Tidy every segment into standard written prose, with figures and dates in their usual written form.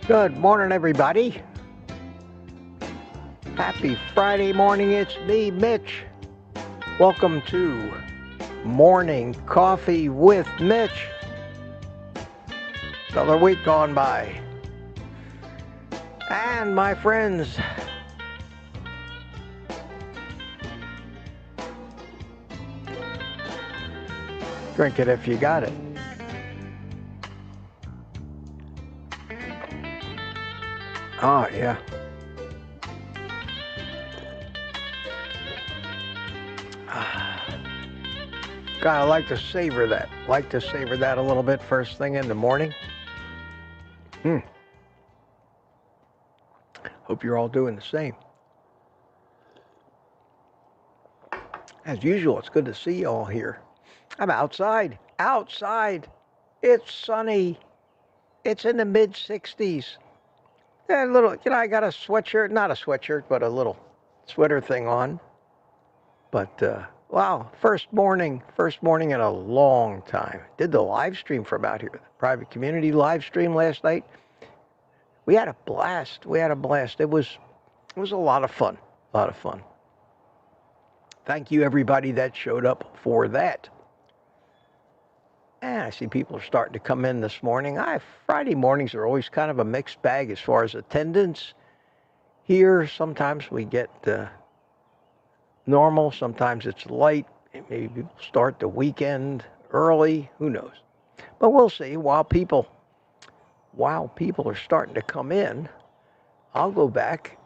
Good morning, everybody. Happy Friday morning. It's me, Mitch. Welcome to Morning Coffee with Mitch. Another week gone by. And my friends, drink it if you got it. Oh, yeah. God, I like to savor that. Like to savor that a little bit first thing in the morning. Hope you're all doing the same. As usual, it's good to see you all here. I'm outside. Outside. It's sunny. It's in the mid-60s. A little, I got a sweatshirt, not a sweatshirt, but a little sweater thing on. But, wow, first morning in a long time. Did the live stream from out here, the private community live stream last night. We had a blast. It was a lot of fun. Thank you, everybody that showed up for that. And I see people are starting to come in this morning. Friday mornings are always kind of a mixed bag as far as attendance. Here, sometimes we get normal. Sometimes it's light. Maybe people start the weekend early. Who knows? But we'll see. While people are starting to come in, I'll go back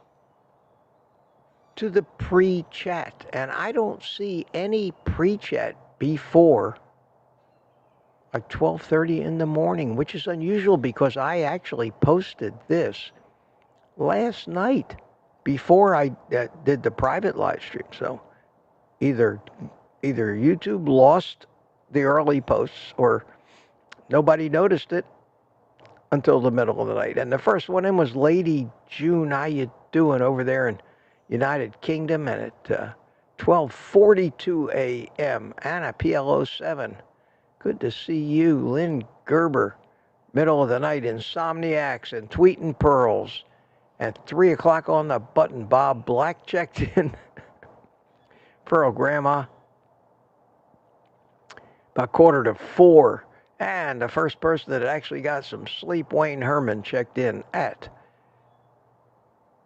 to the pre-chat. And I don't see any pre-chat before like 12:30 in the morning, which is unusual because I actually posted this last night before I did the private live stream. So either YouTube lost the early posts or nobody noticed it until the middle of the night. And the first one in was Lady June. How you doing over there in United Kingdom? And at 12:42 a.m. Anna PLO7. Good to see you. Lynn Gerber, middle of the night, Insomniacs and Tweetin' Pearls. At 3 o'clock on the button, Bob Black checked in. Pearl Grandma. About 3:45. And the first person that actually got some sleep, Wayne Herman, checked in at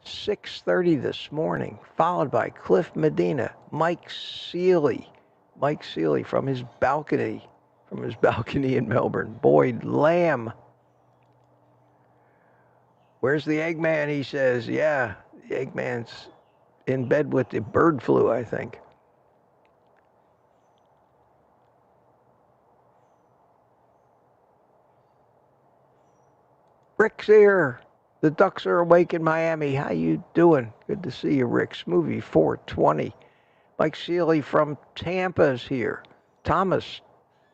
6:30 this morning, followed by Cliff Medina, Mike Seeley from his balcony in Melbourne. Boyd Lamb. Where's the Eggman? He says, yeah, the Eggman's in bed with the bird flu, I think. Rick's here. The Ducks are awake in Miami. How you doing? Good to see you, Rick. Smoothie 420. Mike Seeley from Tampa's here. Thomas,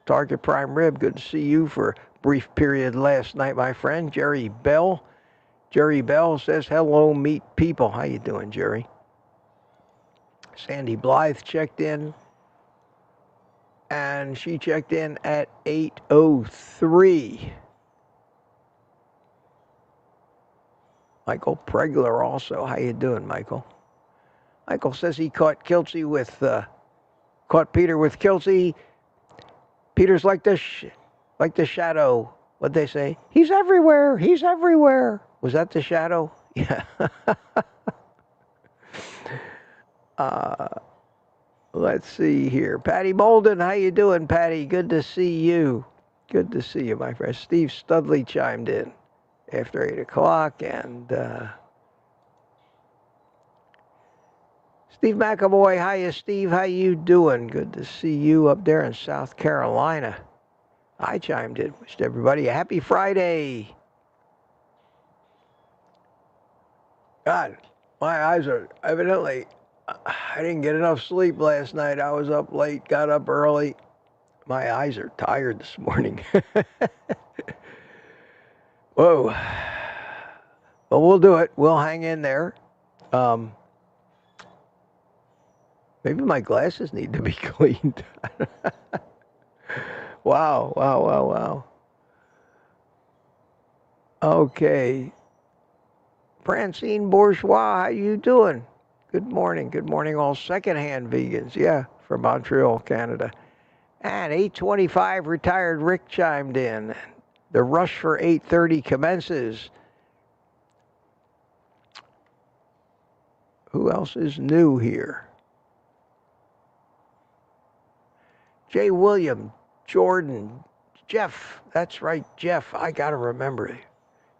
Target Prime Rib. Good to see you for a brief period last night, my friend. Jerry Bell. Jerry Bell says, hello, meat people. How you doing, Jerry? Sandy Blythe checked in. And she checked in at 8:03. Michael Pregler also. How you doing, Michael? Michael says he caught Peter with Kiltsy. Peter's like the shadow. What'd they say? He's everywhere. Was that the shadow? Yeah. Let's see here. Patty Bolden, how you doing, Patty? Good to see you. Good to see you, my friend. Steve Studley chimed in after 8 o'clock, and Steve McAvoy, hiya, Steve. How you doing? Good to see you up there in South Carolina. I chimed in. Wished everybody a happy Friday. God, my eyes are evidently, I didn't get enough sleep last night. I was up late, got up early. My eyes are tired this morning. Whoa. But we'll do it. We'll hang in there. Maybe my glasses need to be cleaned. Wow. Okay. Francine Bourgeois, how you doing? Good morning all secondhand vegans. Yeah, from Montreal, Canada. And 8:25 retired Rick chimed in. The rush for 8:30 commences. Who else is new here? Jay William, Jordan, Jeff. That's right, Jeff. I got to remember it.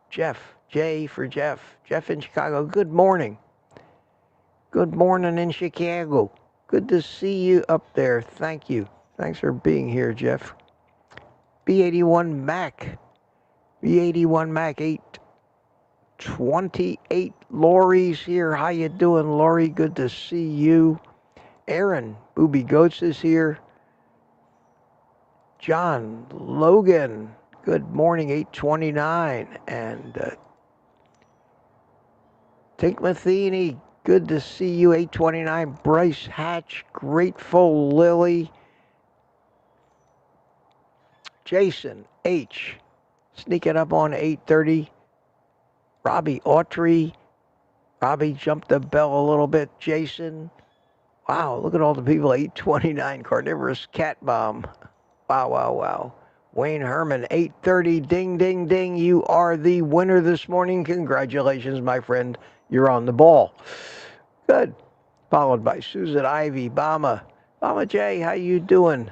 Jeff. J for Jeff. Jeff in Chicago. Good morning. Good morning in Chicago. Good to see you up there. Thank you. Thanks for being here, Jeff. B81 Mac. B81 Mac 828. Lori's here. How you doing, Lori? Good to see you. Aaron, Booby Goats is here. John Logan. Good morning, 829. And Tink Matheny, good to see you, 829. Bryce Hatch, Grateful Lily. Jason H, sneaking up on 8:30. Robbie Autry. Robbie jumped the bell a little bit. Jason. Wow, look at all the people, 829. Carnivorous Cat Bomb. Wow, wow, wow. Wayne Herman, 8:30. Ding, ding, ding. You are the winner this morning. Congratulations, my friend. You're on the ball. Good. Followed by Susan Ivy, Bama. Mama J, how you doing?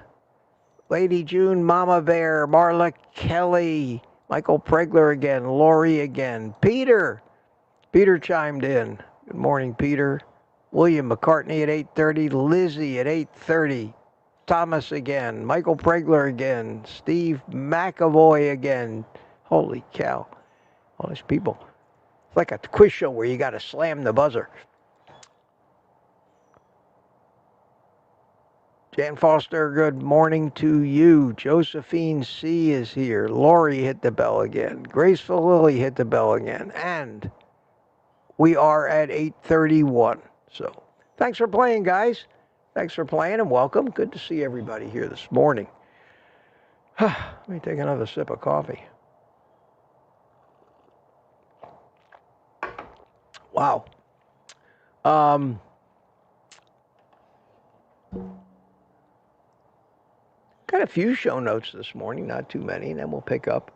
Lady June, Mama Bear, Marla Kelly, Michael Pregler again, Lori again. Peter. Peter chimed in. Good morning, Peter. William McCartney at 8:30. Lizzie at 8:30. Thomas again. Michael Pregler again. Steve McAvoy again. Holy cow. All these people. It's like a quiz show where you got to slam the buzzer. Jan Foster, good morning to you. Josephine C. is here. Lori hit the bell again. Graceful Lily hit the bell again. And we are at 8:31. So thanks for playing, guys. Thanks for playing and welcome. Good to see everybody here this morning. Let me take another sip of coffee. Wow. Got a few show notes this morning, not too many, and then we'll pick up.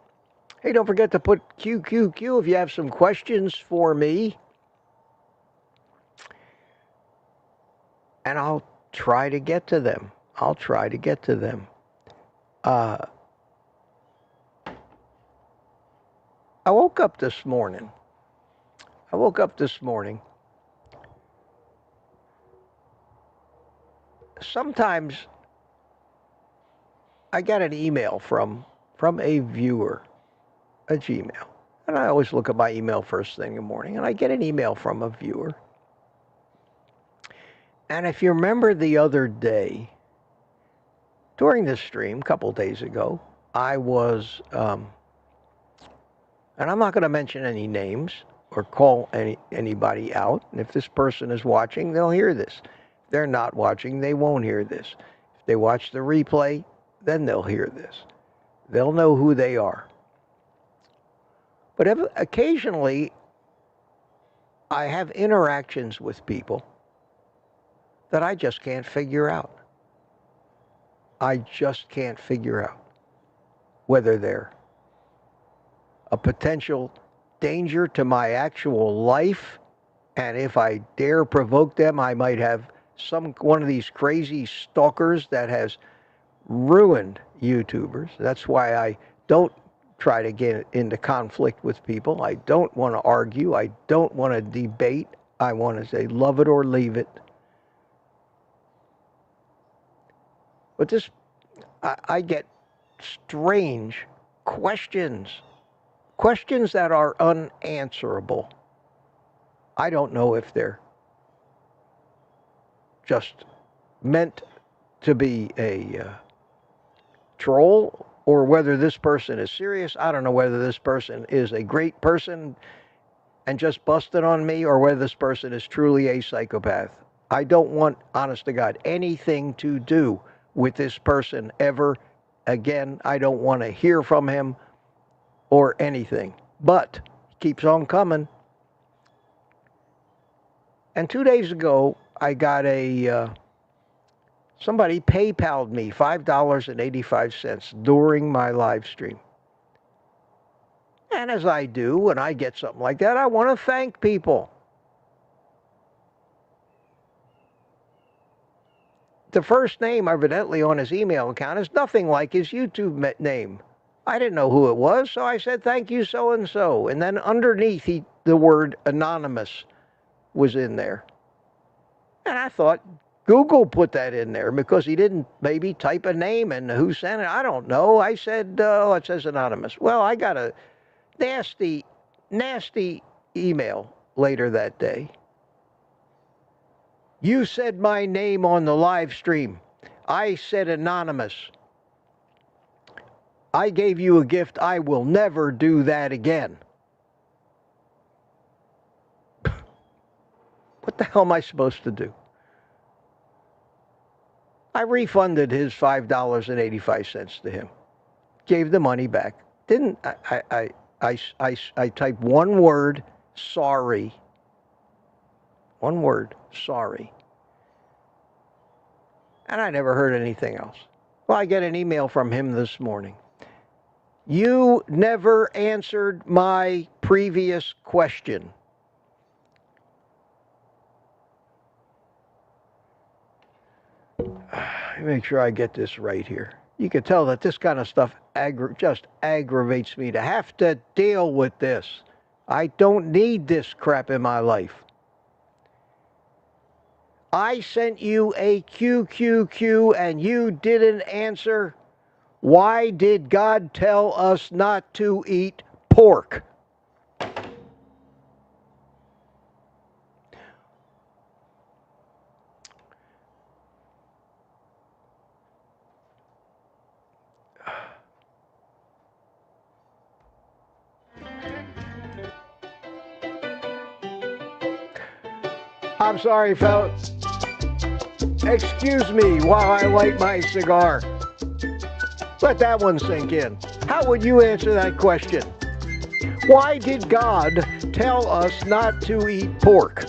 Hey, don't forget to put QQQ if you have some questions for me. And I'll try to get to them. I woke up this morning. Sometimes I got an email from a viewer, a Gmail. And I always look at my email first thing in the morning, and I get an email from a viewer. And if you remember the other day, during this stream, a couple days ago, I was, and I'm not going to mention any names or call anybody out. And if this person is watching, they'll hear this. If they're not watching, they won't hear this. If they watch the replay, then they'll hear this. They'll know who they are. But occasionally, I have interactions with people that I just can't figure out. I just can't figure out whether they're a potential danger to my actual life, and if I dare provoke them, I might have one of these crazy stalkers that has ruined YouTubers. That's why I don't try to get into conflict with people. I don't want to argue. I don't want to debate. I want to say love it or leave it. But this, I get strange questions that are unanswerable. I don't know if they're just meant to be a troll or whether this person is serious. I don't know whether this person is a great person and just busted on me or whether this person is truly a psychopath. I don't want, honest to God, anything to do with this person ever again. I don't want to hear from him or anything. But he keeps on coming. And 2 days ago, I got somebody PayPal'd me $5.85 during my live stream. And as I do, when I get something like that, I want to thank people. The first name evidently on his email account is nothing like his YouTube name. I didn't know who it was, so I said, thank you, so-and-so. And then underneath, the word anonymous was in there. And I thought, Google put that in there because he didn't maybe type a name and who sent it. I don't know. I said, oh, it says anonymous. Well, I got a nasty, nasty email later that day. You said my name on the live stream. I said anonymous. I gave you a gift. I will never do that again. What the hell am I supposed to do? I refunded his $5.85 to him. Gave the money back. Didn't I typed one word, sorry. One word, sorry. And I never heard anything else. Well, I get an email from him this morning. You never answered my previous question. Let me make sure I get this right here. You can tell that this kind of stuff just aggravates me to have to deal with this. I don't need this crap in my life. I sent you a QQQ and you didn't answer. Why did God tell us not to eat pork? I'm sorry, fellas. Excuse me while I light my cigar. Let that one sink in. How would you answer that question? Why did God tell us not to eat pork?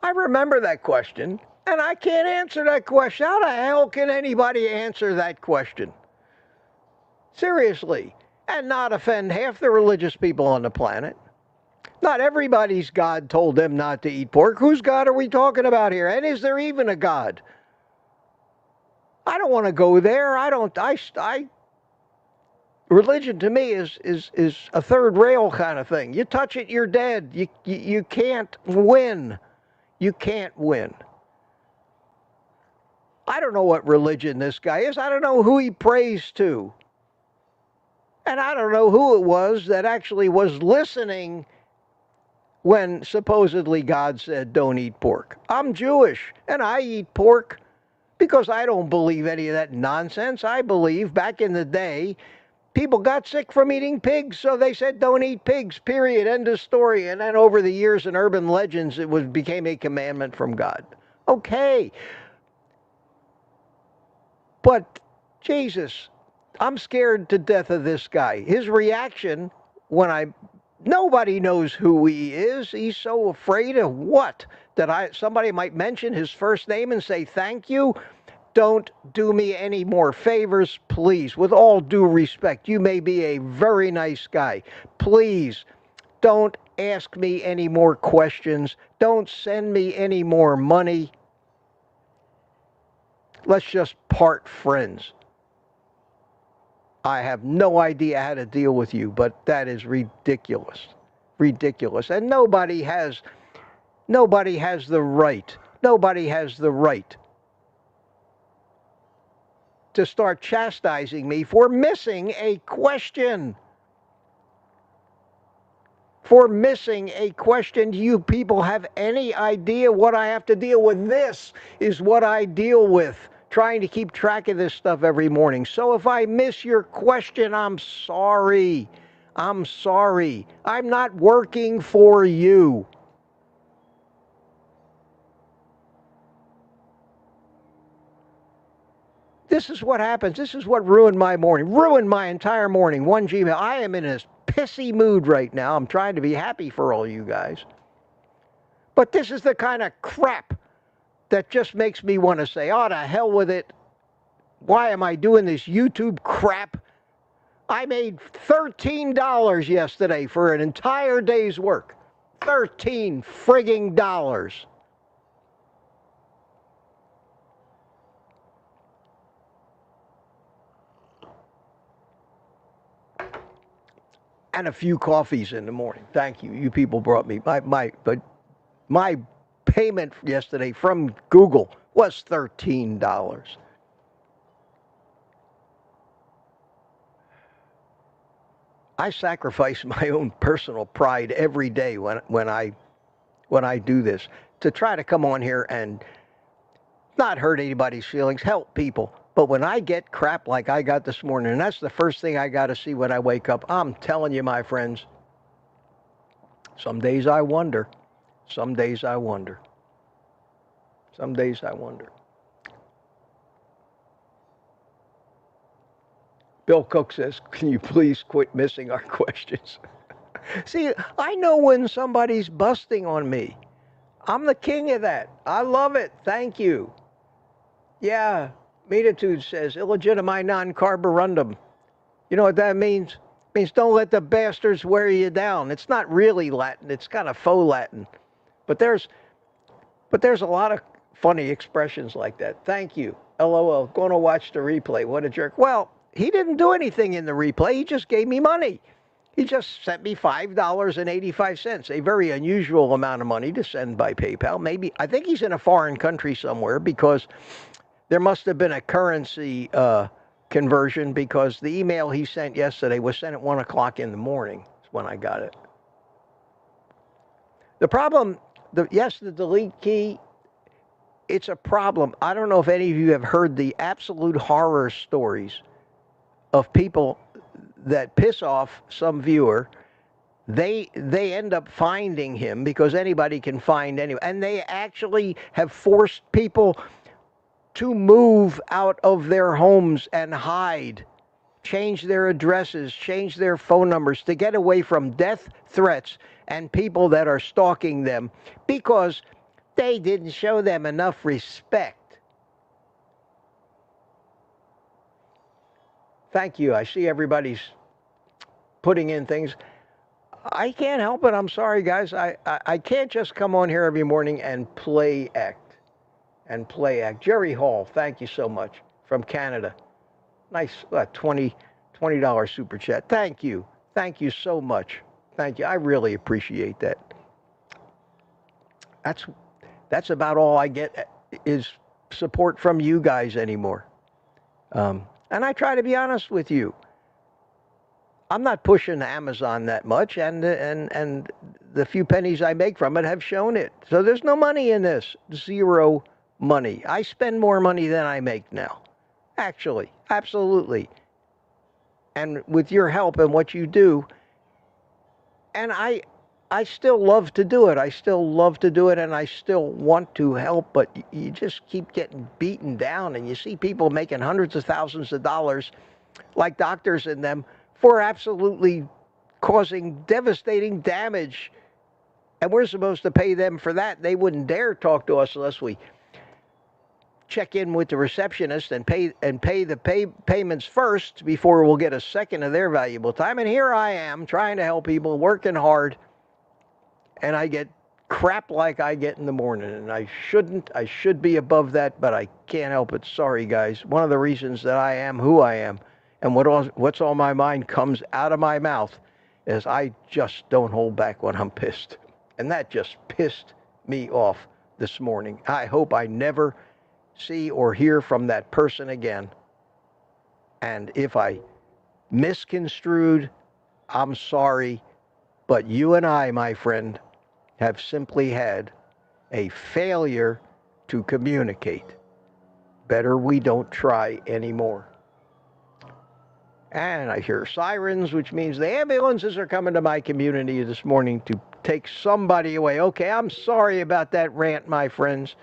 I remember that question, and I can't answer that question. How the hell can anybody answer that question? Seriously, and not offend half the religious people on the planet. Not everybody's God told them not to eat pork. Whose God are we talking about here? And is there even a God? I don't want to go there. Religion to me is a third rail kind of thing. You touch it, you're dead. You can't win. You can't win. I don't know what religion this guy is. I don't know who he prays to. And I don't know who it was that actually was listening when supposedly God said, don't eat pork. I'm Jewish, and I eat pork because I don't believe any of that nonsense. I believe back in the day, people got sick from eating pigs, so they said, don't eat pigs, period, end of story. And then over the years in urban legends, it became a commandment from God. Okay. But, Jesus, I'm scared to death of this guy. His reaction when nobody knows who he is. He's so afraid of what? That somebody might mention his first name and say thank you? Don't do me any more favors, please. With all due respect, you may be a very nice guy. Please, don't ask me any more questions. Don't send me any more money. Let's just part friends. I have no idea how to deal with you, but that is ridiculous. Ridiculous. And nobody has the right. Nobody has the right to start chastising me for missing a question. for missing a question. Do you people have any idea what I have to deal with? This is what I deal with, trying to keep track of this stuff every morning. So if I miss your question, I'm sorry. I'm sorry. I'm not working for you. This is what happens. This is what ruined my morning, ruined my entire morning. One Gmail. I am in a pissy mood right now. I'm trying to be happy for all you guys. But this is the kind of crap that just makes me want to say, oh, to hell with it. Why am I doing this YouTube crap? I made $13 yesterday for an entire day's work. $13 frigging dollars. And a few coffees in the morning. Thank you. You people brought me my payment yesterday from Google was $13. I sacrifice my own personal pride every day when I do this to try to come on here and not hurt anybody's feelings, help people. But when I get crap like I got this morning, and that's the first thing I got to see when I wake up, I'm telling you, my friends, some days I wonder. Some days I wonder. Some days I wonder. Bill Cook says, can you please quit missing our questions? See, I know when somebody's busting on me. I'm the king of that. I love it. Thank you. Yeah, Meatup says, illegitimi non carborundum. You know what that means? It means don't let the bastards wear you down. It's not really Latin. It's kind of faux Latin. But there's a lot of funny expressions like that. Thank you. LOL. Going to watch the replay. What a jerk. Well, he didn't do anything in the replay. He just gave me money. He just sent me $5.85, a very unusual amount of money to send by PayPal. Maybe, I think he's in a foreign country somewhere because there must have been a currency conversion because the email he sent yesterday was sent at 1 o'clock in the morning. That's when I got it. The problem, the delete key, it's a problem. I don't know if any of you have heard the absolute horror stories of people that piss off some viewer. They end up finding him because anybody can find anyone. And they actually have forced people to move out of their homes and hide, change their addresses, change their phone numbers to get away from death threats and people that are stalking them because they didn't show them enough respect. Thank you. I see everybody's putting in things. I can't help it. I'm sorry, guys. I can't just come on here every morning and play act. Jerry Hall, thank you so much, from Canada. Nice, $20 super chat. Thank you. Thank you so much. Thank you. I really appreciate that. That's about all I get is support from you guys anymore. And I try to be honest with you. I'm not pushing Amazon that much, and the few pennies I make from it have shown it. So there's no money in this. Zero money. I spend more money than I make now. Actually, absolutely. And with your help and what you do, and I still love to do it. I still love to do it, and I still want to help, but you just keep getting beaten down, and you see people making hundreds of thousands of dollars, like doctors in them, for absolutely causing devastating damage. And we're supposed to pay them for that. They wouldn't dare talk to us unless we check in with the receptionist and pay the payments first before we'll get a second of their valuable time. And here I am trying to help people, working hard, and I get crap like I get in the morning. And I should be above that, but I can't help it. Sorry, guys. One of the reasons that I am who I am and what's on my mind comes out of my mouth is I just don't hold back when I'm pissed. And that just pissed me off this morning. I hope I never see or hear from that person again. And if I misconstrued, I'm sorry. But you and I, my friend, have simply had a failure to communicate. Better we don't try anymore. And I hear sirens, which means the ambulances are coming to my community this morning to take somebody away. Okay, I'm sorry about that rant, my friends.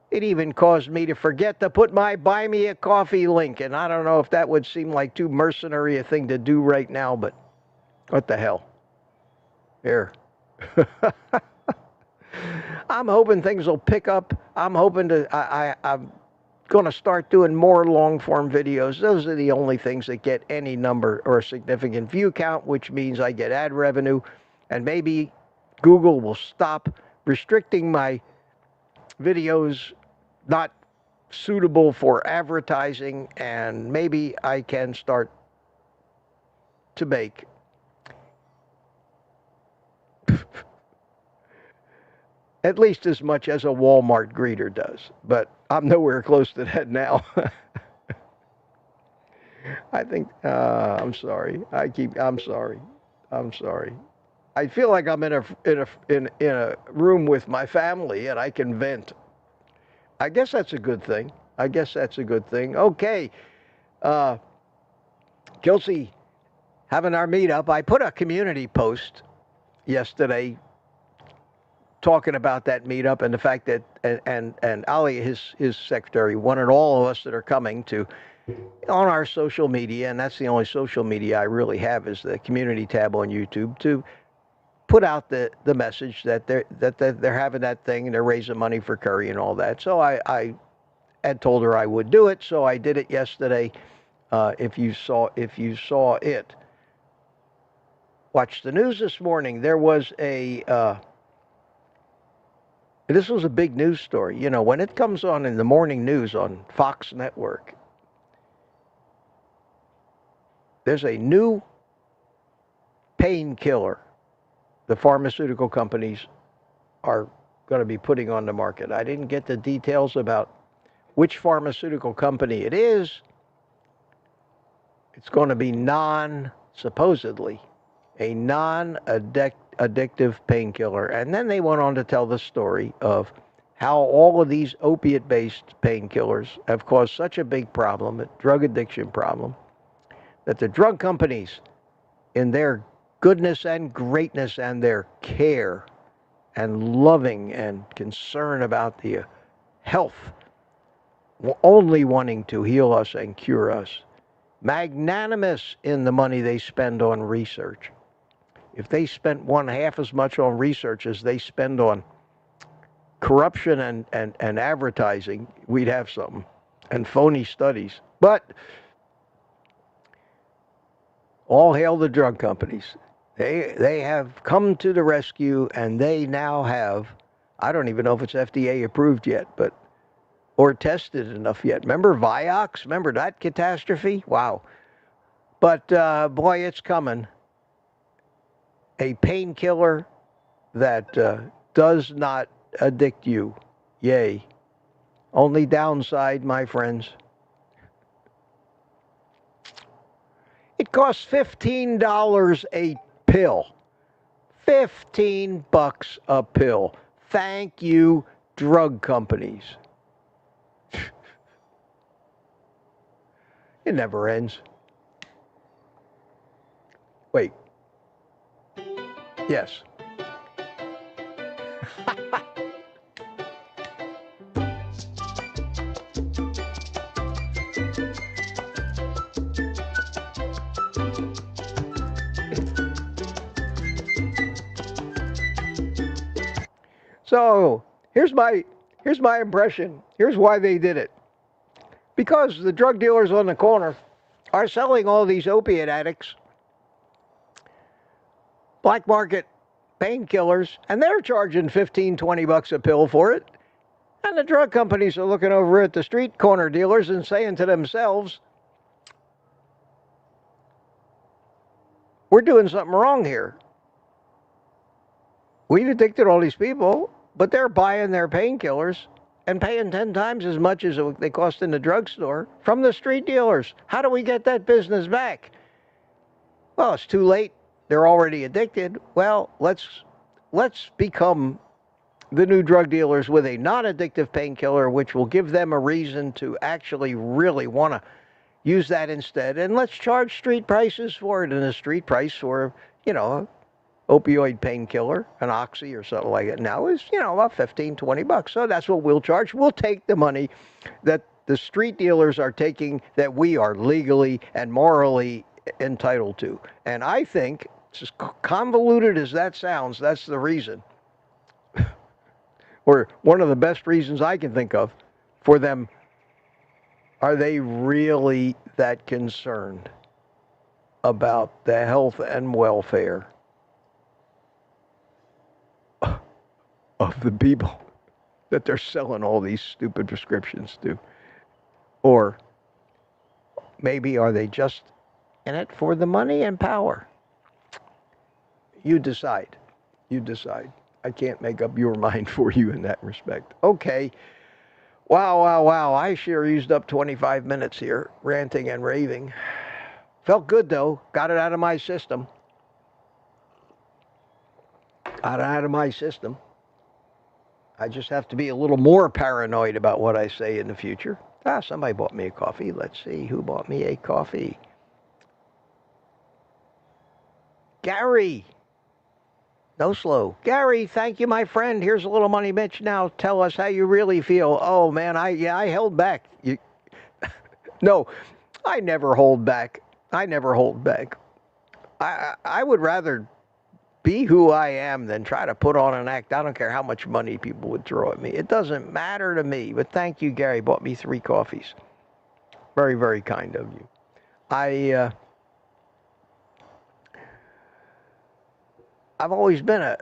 It even caused me to forget to put my Buy Me a Coffee link, and I don't know if that would seem like too mercenary a thing to do right now, but what the hell? Here. I'm hoping things will pick up. I'm hoping I'm going to start doing more long-form videos. Those are the only things that get any number or a significant view count, which means I get ad revenue. And maybe Google will stop restricting my videos not suitable for advertising, and maybe I can start to make at least as much as a Walmart greeter does. But I'm nowhere close to that now. I think, I'm sorry. I'm sorry. I feel like I'm in a room with my family and I can vent. I guess that's a good thing. Okay. Kelsey, having our meetup, I put a community post yesterday talking about that meetup and the fact that, and Ali, his secretary, wanted all of us that are coming to, on our social media, and that's the only social media I really have is the community tab on YouTube, to put out the message that they're having that thing and they're raising money for curry and all that. So I had told her I would do it, so I did it yesterday. If you saw it, watch the news this morning. There was this was a big news story. You know, when it comes on in the morning news on Fox Network, there's a new painkiller the pharmaceutical companies are going to be putting on the market. I didn't get the details about which pharmaceutical company it is. It's going to be supposedly, a non-addictive painkiller. And then they went on to tell the story of how all of these opiate-based painkillers have caused such a big problem, a drug addiction problem, that the drug companies, in their goodness and greatness and their care and loving and concern about the health, only wanting to heal us and cure us, magnanimous in the money they spend on research. If they spent 1/2 as much on research as they spend on corruption and advertising, we'd have something, and phony studies. But all hail the drug companies. They have come to the rescue, and they now have, I don't even know if it's FDA approved yet, but or tested enough yet. Remember Vioxx? Remember that catastrophe? Wow. But boy, it's coming. A painkiller that does not addict you. Yay. Only downside, my friends, it costs $15 a pill. $15 a pill. Thank you, drug companies. It never ends. Wait. Yes. So here's my impression. Here's why they did it. Because the drug dealers on the corner are selling all these opiate addicts black market painkillers, and they're charging $15-20 a pill for it. And the drug companies are looking over at the street corner dealers and saying to themselves, we're doing something wrong here. We've addicted all these people, but they're buying their painkillers and paying 10 times as much as they cost in the drugstore from the street dealers. How do we get that business back? Well, it's too late. they're already addicted. Well, let's become the new drug dealers with a non-addictive painkiller, which will give them a reason to actually really want to use that instead. And let's charge street prices for it. And a street price for, opioid painkiller, an oxy or something like it now is, about $15, $20. So that's what we'll charge. We'll take the money that the street dealers are taking that we are legally and morally entitled to. And I think, as convoluted as that sounds, that's the reason, or one of the best reasons I can think of for them. Are they really that concerned about the health and welfare of the people that they're selling all these stupid prescriptions to? Or maybe are they just in it for the money and power? You decide. You decide. I can't make up your mind for you in that respect. Okay. Wow. I sure used up 25 minutes here ranting and raving. Felt good, though. Got it out of my system. I just have to be a little more paranoid about what I say in the future. Somebody bought me a coffee. Let's see who bought me a coffee. Gary. No slow. Gary, thank you, my friend. Here's a little money, Mitch. Now tell us how you really feel. Oh, man, I held back. No, I never hold back. I would rather be who I am than try to put on an act. I don't care how much money people would throw at me. It doesn't matter to me. But thank you, Gary. Bought me 3 coffees. Very, very kind of you. I've always been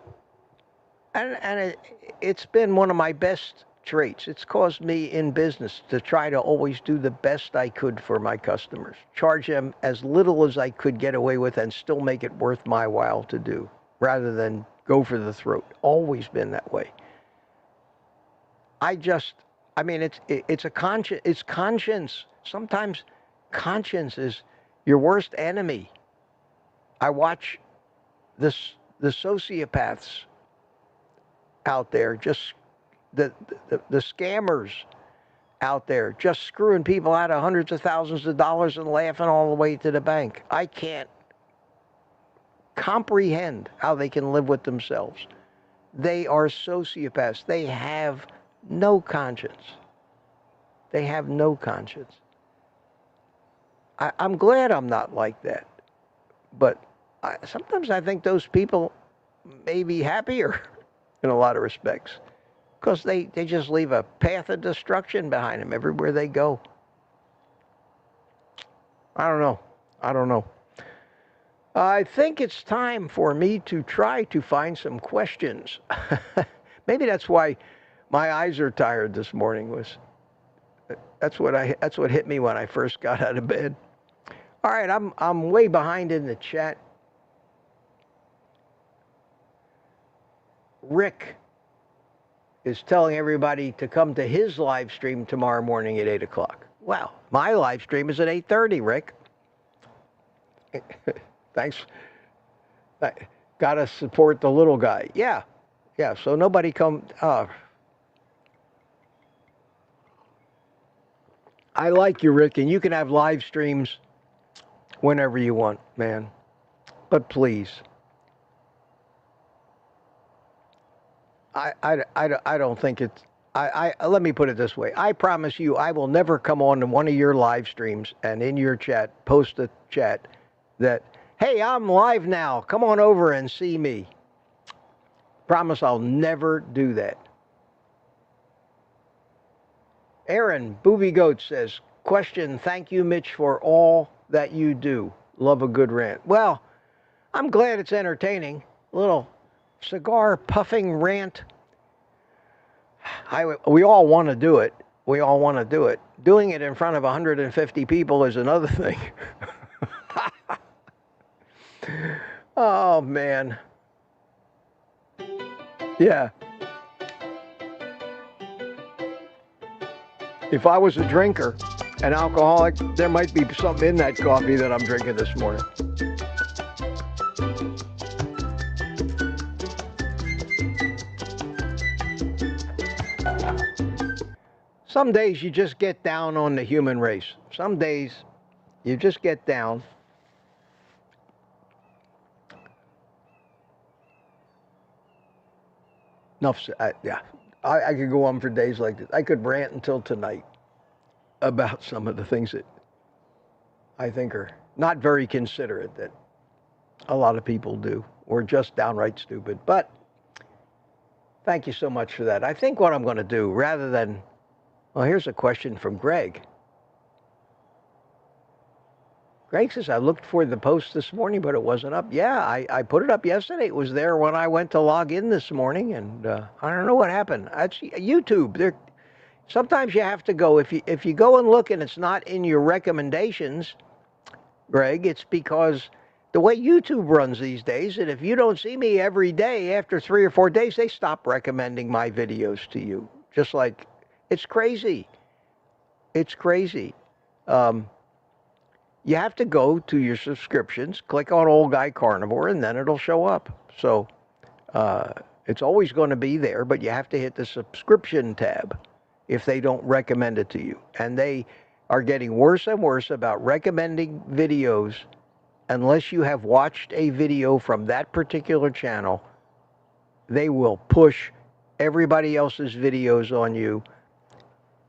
it's been one of my best traits. It's caused me in business to try to always do the best I could for my customers. Charge them as little as I could get away with and still make it worth my while to do, rather than go for the throat. Always been that way. It's conscience. Sometimes conscience is your worst enemy. I watch the sociopaths out there, just the scammers out there, just screwing people out of hundreds of thousands of dollars and laughing all the way to the bank. I can't comprehend how they can live with themselves. They are sociopaths. They have no conscience. I'm glad I'm not like that. But sometimes I think those people may be happier in a lot of respects, because they just leave a path of destruction behind them everywhere they go. I don't know. I think it's time for me to try to find some questions. Maybe that's why my eyes are tired this morning. That's what hit me when I first got out of bed. All right, I'm way behind in the chat. Rick is telling everybody to come to his live stream tomorrow morning at 8 o'clock. Wow, my live stream is at 8:30, Rick. Thanks. Got to support the little guy. Yeah, so nobody come. I like you, Rick, and you can have live streams whenever you want, man. But please. I don't think it's, let me put it this way. I promise you, I will never come on to one of your live streams and in your chat, post a chat that, hey, I'm live now. Come on over and see me. Promise I'll never do that. Aaron, Booby Goat says, question, thank you, Mitch, for all that you do. Love a good rant. Well, I'm glad it's entertaining. A little cigar puffing rant. We all want to do it. Doing it in front of 150 people is another thing. Oh, man. Yeah. If I was a drinker, an alcoholic, there might be something in that coffee that I'm drinking this morning. some days you just get down on the human race. Some days you just get down. Enough. Yeah, I could go on for days like this. I could rant until tonight about some of the things that I think are not very considerate that a lot of people do, or just downright stupid. But thank you so much for that. I think what I'm going to do, rather than, well, here's a question from Greg. Greg says, I looked for the post this morning, but it wasn't up. Yeah, I put it up yesterday. It was there when I went to log in this morning, and I don't know what happened. Actually, YouTube, sometimes you have to go. If you go and look and it's not in your recommendations, Greg, it's because the way YouTube runs these days, and if you don't see me every day, after 3 or 4 days, they stop recommending my videos to you. Just like, it's crazy. It's crazy. You have to go to your subscriptions, click on OldGuyCarnivore, and then it'll show up. So it's always going to be there, but you have to hit the subscription tab if they don't recommend it to you. And they are getting worse and worse about recommending videos unless you have watched a video from that particular channel. They will push everybody else's videos on you,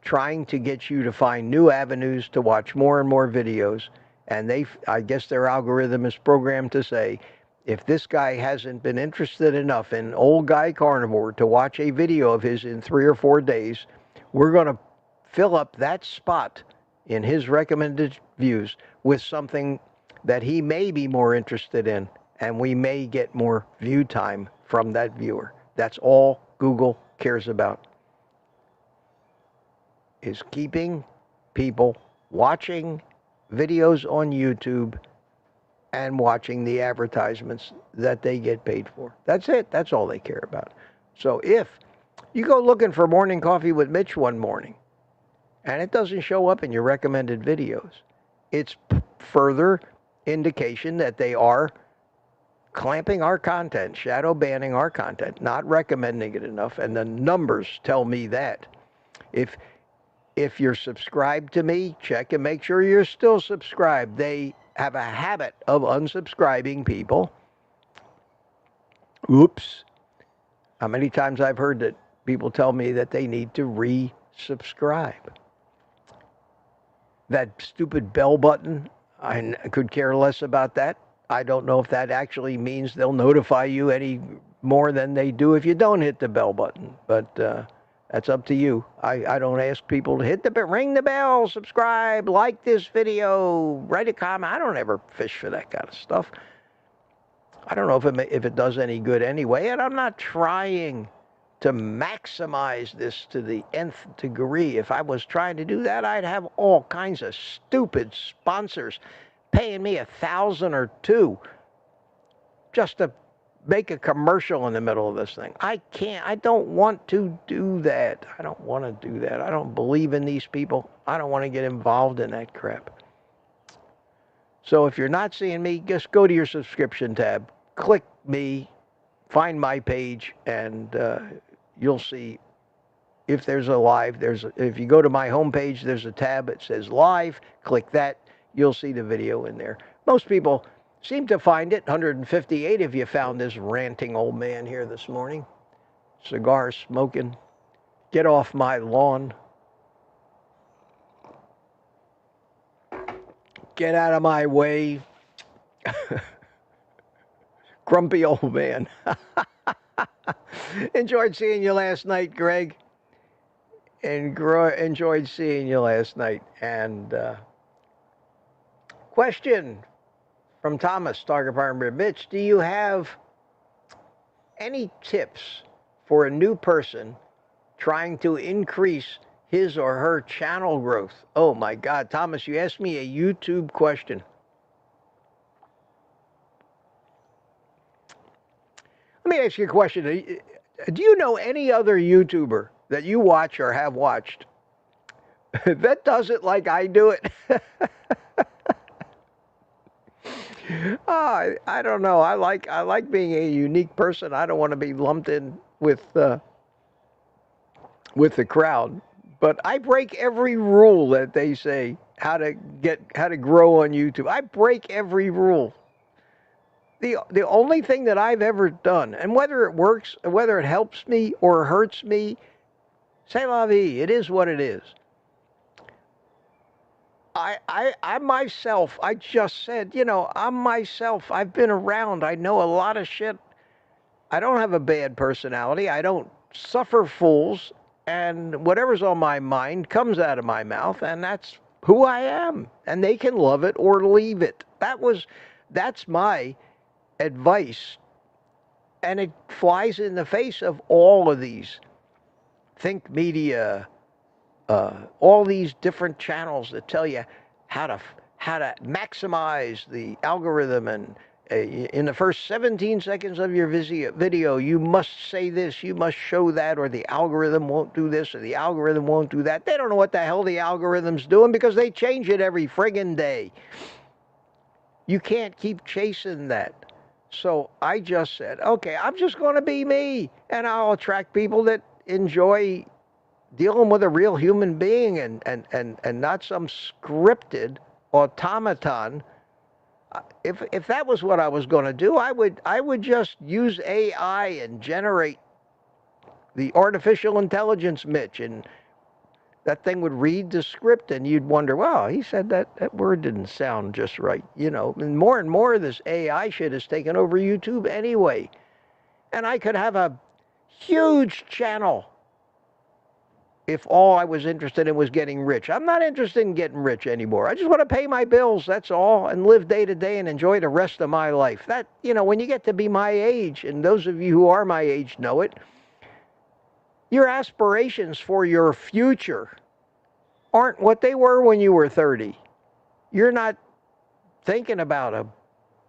trying to get you to find new avenues to watch more and more videos. And I guess their algorithm is programmed to say, if this guy hasn't been interested enough in OldGuyCarnivore to watch a video of his in 3 or 4 days, we're going to fill up that spot in his recommended views with something that he may be more interested in, and we may get more view time from that viewer. That's all Google cares about, is keeping people watching videos on YouTube and watching the advertisements that they get paid for. That's it. That's all they care about. So if you go looking for Morning Coffee with Mitch one morning and it doesn't show up in your recommended videos, it's further indication that they are clamping our content, shadow banning our content, not recommending it enough, and the numbers tell me that. If you're subscribed to me, check and make sure you're still subscribed. They have a habit of unsubscribing people. Oops. How many times I've heard that people tell me that they need to resubscribe. That stupid bell button, I could care less about that. I don't know if that actually means they'll notify you any more than they do if you don't hit the bell button. But that's up to you. I don't ask people to hit the bell, ring the bell, subscribe, like this video, write a comment. I don't ever fish for that kind of stuff. I don't know if it does any good anyway, and I'm not trying to maximize this to the nth degree. If I was trying to do that, I'd have all kinds of stupid sponsors paying me $1,000 or $2,000 just to make a commercial in the middle of this thing. I don't want to do that. I don't want to do that. I don't believe in these people. I don't want to get involved in that crap. So if you're not seeing me, just go to your subscription tab, click me, find my page, and you'll see if there's a live. If you go to my homepage, there's a tab that says live. Click that. You'll see the video in there. Most people seem to find it. 158 of you found this ranting old man here this morning. Cigar smoking. Get off my lawn. Get out of my way. Grumpy old man. Enjoyed seeing you last night, Greg. And enjoyed seeing you last night. And question from Thomas, Target Partner Mitch. Do you have any tips for a new person trying to increase his or her channel growth? Oh my God, Thomas, you asked me a YouTube question. Let me ask you a question. Do you know any other YouTuber that you watch or have watched that does it like I do it? I don't know. I like being a unique person. I don't want to be lumped in with the crowd. But I break every rule that they say how to grow on YouTube. I break every rule. The only thing that I've ever done, and whether it works, whether it helps me or hurts me, c'est la vie. It is what it is. I myself, I just said, I'm myself. I've been around. I know a lot of shit. I don't have a bad personality. I don't suffer fools. And whatever's on my mind comes out of my mouth. And that's who I am. And they can love it or leave it. That's my advice. And it flies in the face of all of these think media, all these different channels that tell you how to maximize the algorithm, and in the first 17 seconds of your video, you must say this, you must show that, or the algorithm won't do this, or the algorithm won't do that. They don't know what the hell the algorithm's doing because they change it every friggin' day. You can't keep chasing that. So I just said, okay, I'm just going to be me, and I'll attract people that enjoy dealing with a real human being and not some scripted automaton. If that was what I was going to do, I would just use AI and generate the artificial intelligence Mitch, and that thing would read the script, and you'd wonder, wow, he said that word didn't sound just right, And more of this AI shit has taken over YouTube anyway. And I could have a huge channel if all I was interested in was getting rich. I'm not interested in getting rich anymore. I just want to pay my bills, that's all, and live day to day and enjoy the rest of my life. That, when you get to be my age, and those of you who are my age know it, your aspirations for your future aren't what they were when you were 30. You're not thinking about a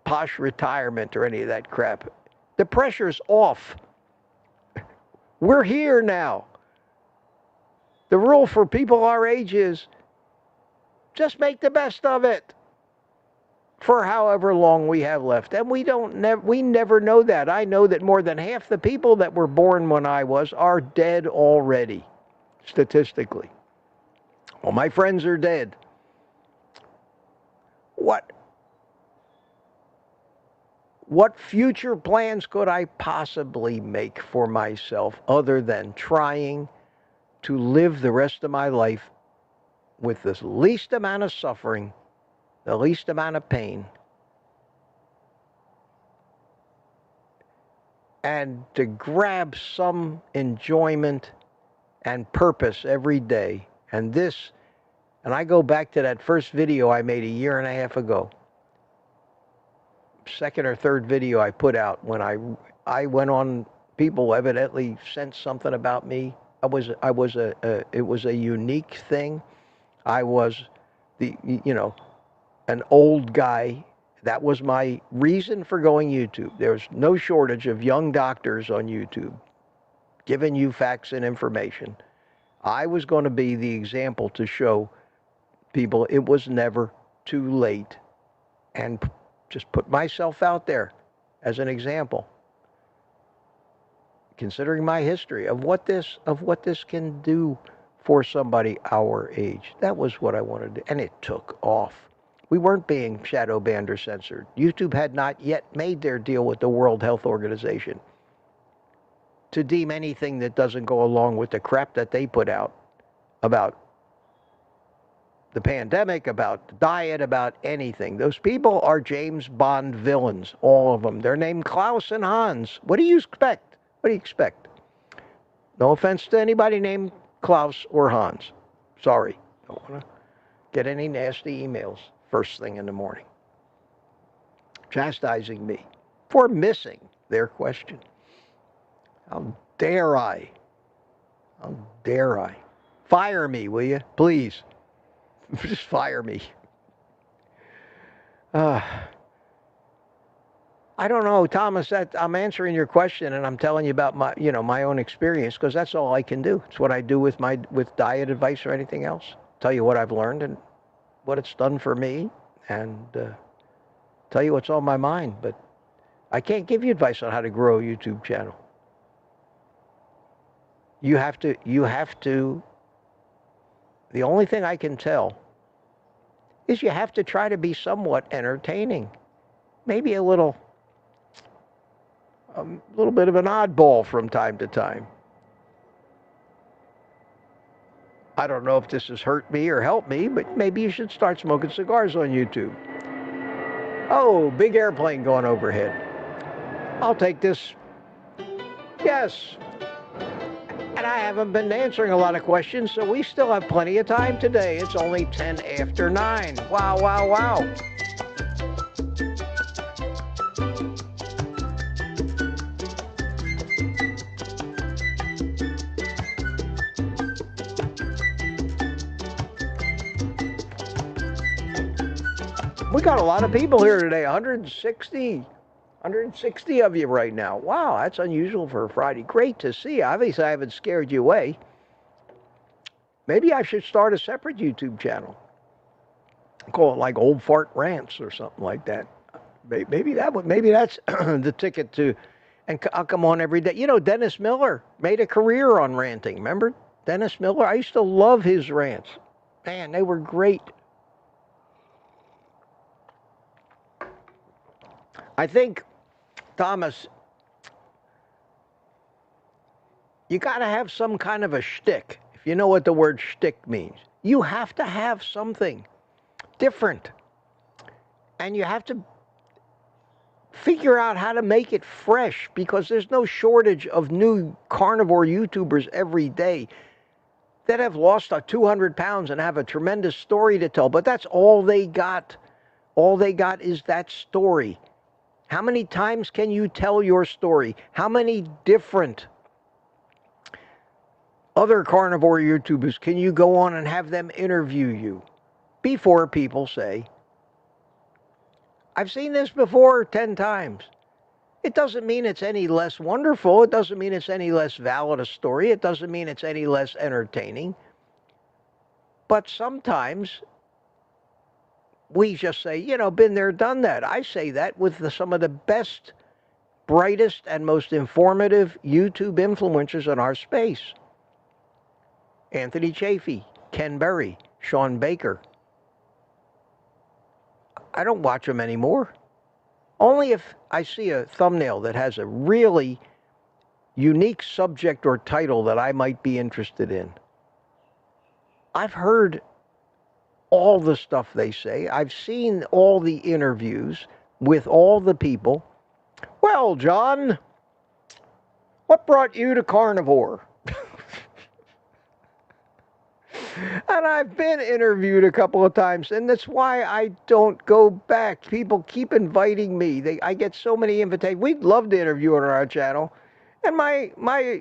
posh retirement or any of that crap. The pressure's off. We're here now. The rule for people our age is just make the best of it for however long we have left. And we never know that. I know that more than half the people that were born when I was are dead already, statistically. Well, my friends are dead. What future plans could I possibly make for myself other than trying to live the rest of my life with the least amount of suffering, the least amount of pain, and to grab some enjoyment and purpose every day? And I go back to that first video I made a year and a half ago. Second or third video I put out when I went on, people evidently sensed something about me. It was a unique thing. I was an old guy. That was my reason for going YouTube. There's no shortage of young doctors on YouTube giving you facts and information. I was going to be the example to show people it was never too late, and just put myself out there as an example, considering my history of what this can do for somebody our age. That was what I wanted to do, and it took off. We weren't being shadow banned or censored. YouTube had not yet made their deal with the World Health Organization to deem anything that doesn't go along with the crap that they put out about the pandemic, about the diet, about anything. Those people are James Bond villains, all of them. They're named Klaus and Hans. What do you expect? What do you expect? No offense to anybody named Klaus or Hans. Sorry. Don't want to get any nasty emails first thing in the morning chastising me for missing their question. How dare I? How dare I? Fire me, will you? Please. Just fire me. I don't know, Thomas, I'm answering your question, and I'm telling you about my own experience, because that's all I can do. It's what I do with diet advice or anything else. Tell you what I've learned and what it's done for me, and tell you what's on my mind. But I can't give you advice on how to grow a YouTube channel. You have to the only thing I can tell is you have to try to be somewhat entertaining. Maybe a little bit of an oddball from time to time. I don't know if this has hurt me or helped me, but maybe you should start smoking cigars on YouTube. Oh, big airplane going overhead. I'll take this. Yes. And I haven't been answering a lot of questions, so we still have plenty of time today. It's only 10 after 9. Wow, wow, wow. We got a lot of people here today, 160 of you right now. Wow, that's unusual for a Friday. Great to see. Obviously, I haven't scared you away. Maybe I should start a separate YouTube channel. Call it like Old Fart Rants or something like that. Maybe that's the ticket to, and I'll come on every day. You know, Dennis Miller made a career on ranting. Remember Dennis Miller? I used to love his rants. Man, they were great. I think, Thomas, you got to have some kind of a shtick. If you know what the word shtick means, you have to have something different. And you have to figure out how to make it fresh, because there's no shortage of new carnivore YouTubers every day that have lost 200 pounds and have a tremendous story to tell. But that's all they got. All they got is that story. How many times can you tell your story? How many different other carnivore YouTubers can you go on and have them interview you before people say, I've seen this before 10 times. It doesn't mean it's any less wonderful. It doesn't mean it's any less valid a story. It doesn't mean it's any less entertaining. But sometimes we just say, you know, been there, done that. I say that with some of the best, brightest, and most informative YouTube influencers in our space. Anthony Chafee, Ken Berry, Sean Baker. I don't watch them anymore. Only if I see a thumbnail that has a really unique subject or title that I might be interested in. I've heard all the stuff they say. I've seen all the interviews with all the people. Well, John, what brought you to carnivore? And I've been interviewed a couple of times, and that's why I don't go back. People keep inviting me. I get so many invitations. We'd love to interview on our channel. And I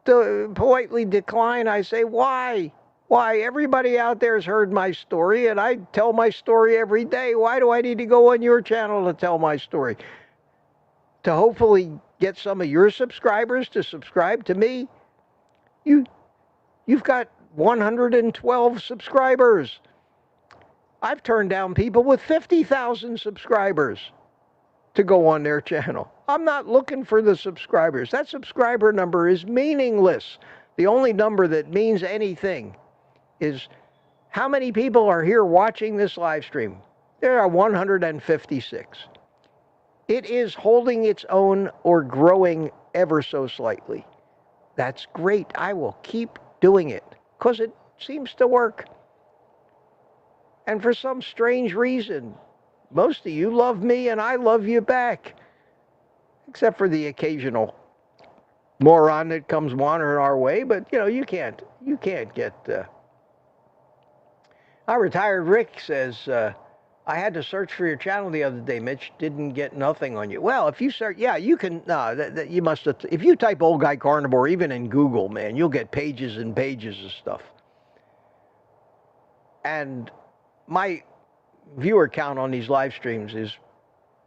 politely decline. I say, why? Why? Everybody out there has heard my story, and I tell my story every day. Why do I need to go on your channel to tell my story? To hopefully get some of your subscribers to subscribe to me? You've got 112 subscribers. I've turned down people with 50,000 subscribers to go on their channel. I'm not looking for the subscribers. That subscriber number is meaningless. The only number that means anything is how many people are here watching this live stream. There are 156. It is holding its own or growing ever so slightly. That's great. I will keep doing it because it seems to work. And for some strange reason, most of you love me and I love you back. Except for the occasional moron that comes wandering our way, but you know, you can't get... Our retired Rick says, I had to search for your channel the other day, Mitch. Didn't get nothing on you. Well, if you search, yeah, you can, you must have, if you type Old Guy Carnivore, even in Google, man, you'll get pages and pages of stuff. And my viewer count on these live streams is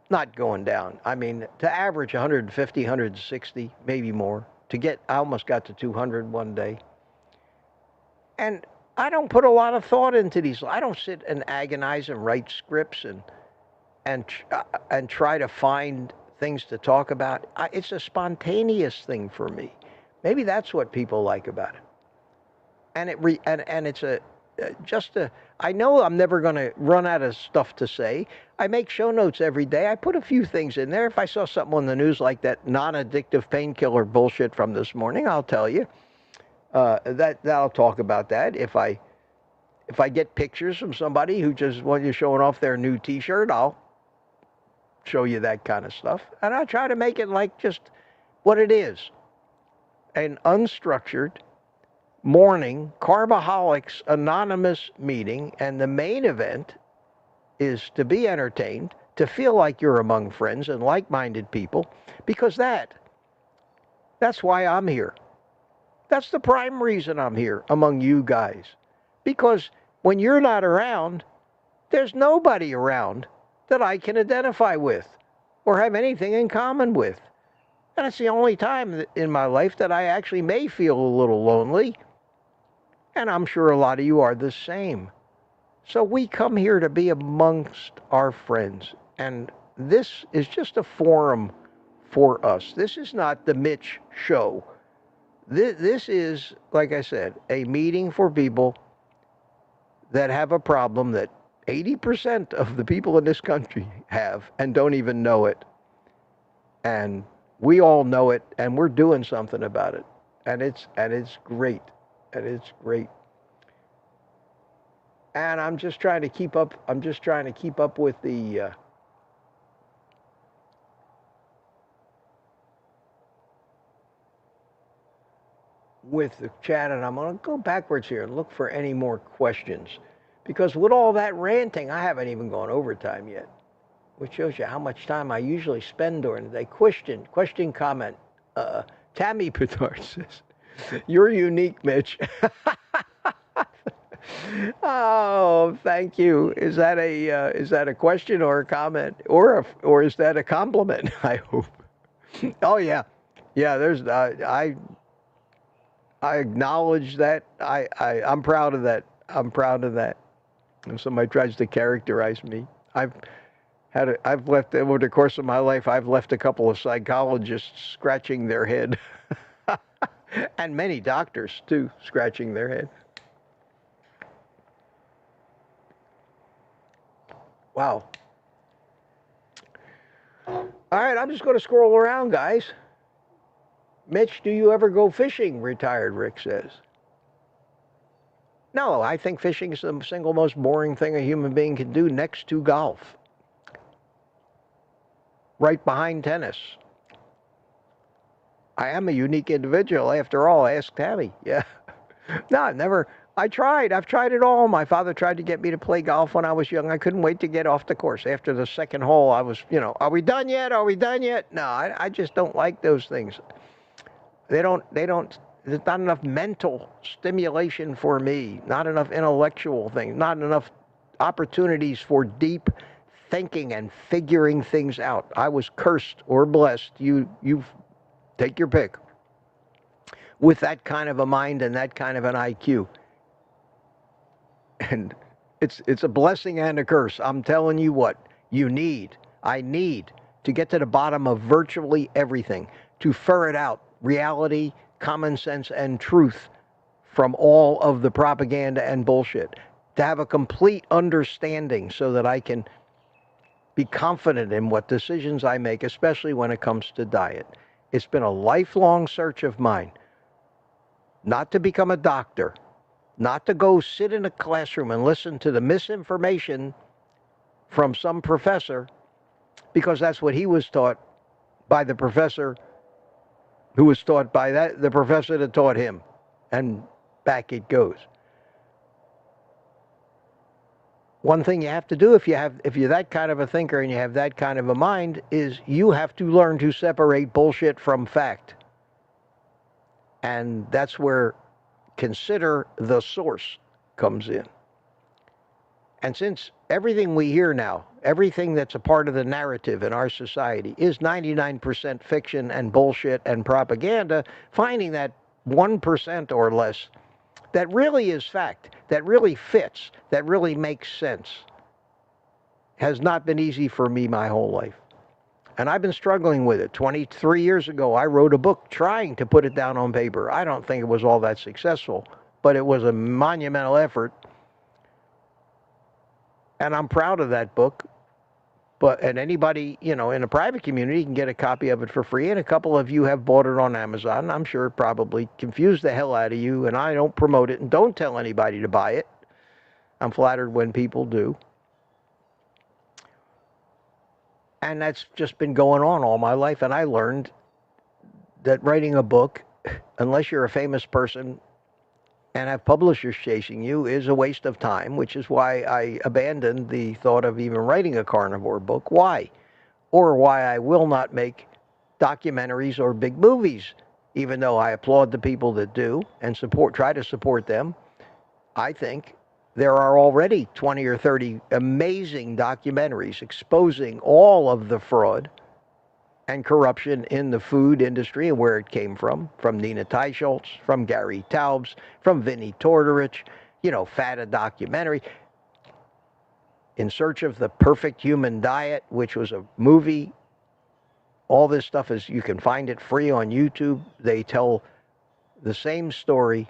not going down. I mean, to average 150, 160, maybe more. I almost got to 200 one day. And I don't put a lot of thought into these. I don't sit and agonize and write scripts and try to find things to talk about. It's a spontaneous thing for me. Maybe that's what people like about it. And I know I'm never going to run out of stuff to say. I make show notes every day. I put a few things in there. If I saw something on the news like that non-addictive painkiller bullshit from this morning, I'll tell you. I'll talk about that. If I get pictures from somebody who just wants you showing off their new T-shirt, I'll show you that kind of stuff. And I try to make it like just what it is. An unstructured morning Carboholics Anonymous meeting, and the main event is to be entertained, to feel like you're among friends and like-minded people, because that's why I'm here. That's the prime reason I'm here among you guys. Because when you're not around, there's nobody around that I can identify with or have anything in common with. And it's the only time in my life that I actually may feel a little lonely. And I'm sure a lot of you are the same. So we come here to be amongst our friends. And this is just a forum for us. This is not the Mitch show. This is, like I said, a meeting for people that have a problem that 80% of the people in this country have and don't even know it. And we all know it, and we're doing something about it. And it's great. And it's great. And I'm just trying to keep up. I'm just trying to keep up with the chat, and I'm going to go backwards here and look for any more questions, because with all that ranting, I haven't even gone overtime yet, which shows you how much time I usually spend during the day. Question, comment. Tammy Petard says, "You're unique, Mitch." Oh, thank you. Is that a question or a comment, or is that a compliment? I hope. Oh yeah. There's I acknowledge that. I'm proud of that. I'm proud of that. If somebody tries to characterize me, I've left, over the course of my life, I've left a couple of psychologists scratching their head, and many doctors too scratching their head. Wow. All right, I'm just going to scroll around, guys. Mitch, do you ever go fishing? Retired Rick says. No, I think fishing is the single most boring thing a human being can do, next to golf. Right behind tennis. I am a unique individual, after all. Ask Tammy. Yeah. No, I've tried it all. My father tried to get me to play golf when I was young. I couldn't wait to get off the course. After the second hole, I was, are we done yet? Are we done yet? No, I just don't like those things. There's not enough mental stimulation for me, not enough intellectual things, not enough opportunities for deep thinking and figuring things out. I was cursed or blessed. You take your pick. With that kind of a mind and that kind of an IQ. And it's a blessing and a curse. I'm telling you what, I need to get to the bottom of virtually everything, to ferret out reality, common sense, and truth from all of the propaganda and bullshit, to have a complete understanding so that I can be confident in what decisions I make, especially when it comes to diet. It's been a lifelong search of mine, not to become a doctor, not to go sit in a classroom and listen to the misinformation from some professor, because that's what he was taught by the professor who was taught by the professor that taught him, and back it goes. One thing you have to do if you're that kind of a thinker and you have that kind of a mind is you have to learn to separate bullshit from fact. And that's where consider the source comes in. And since everything we hear now, everything that's a part of the narrative in our society is 99% fiction and bullshit and propaganda, finding that 1% or less that really is fact, that really fits, that really makes sense, has not been easy for me my whole life. And I've been struggling with it. 23 years ago, I wrote a book trying to put it down on paper. I don't think it was all that successful, but it was a monumental effort. And I'm proud of that book. And anybody, in a private community can get a copy of it for free. And a couple of you have bought it on Amazon. I'm sure it probably confused the hell out of you. And I don't promote it and don't tell anybody to buy it. I'm flattered when people do. And that's just been going on all my life. And I learned that writing a book, unless you're a famous person and have publishers chasing you, is a waste of time, which is why I abandoned the thought of even writing a carnivore book. Why? Or why I will not make documentaries or big movies, even though I applaud the people that do and try to support them. I think there are already 20 or 30 amazing documentaries exposing all of the fraud and corruption in the food industry and where it came from Nina Teicholz, from Gary Taubes, from Vinnie Tortorich, Fat a Documentary, In Search of the Perfect Human Diet, which was a movie. All this stuff you can find it free on YouTube. They tell the same story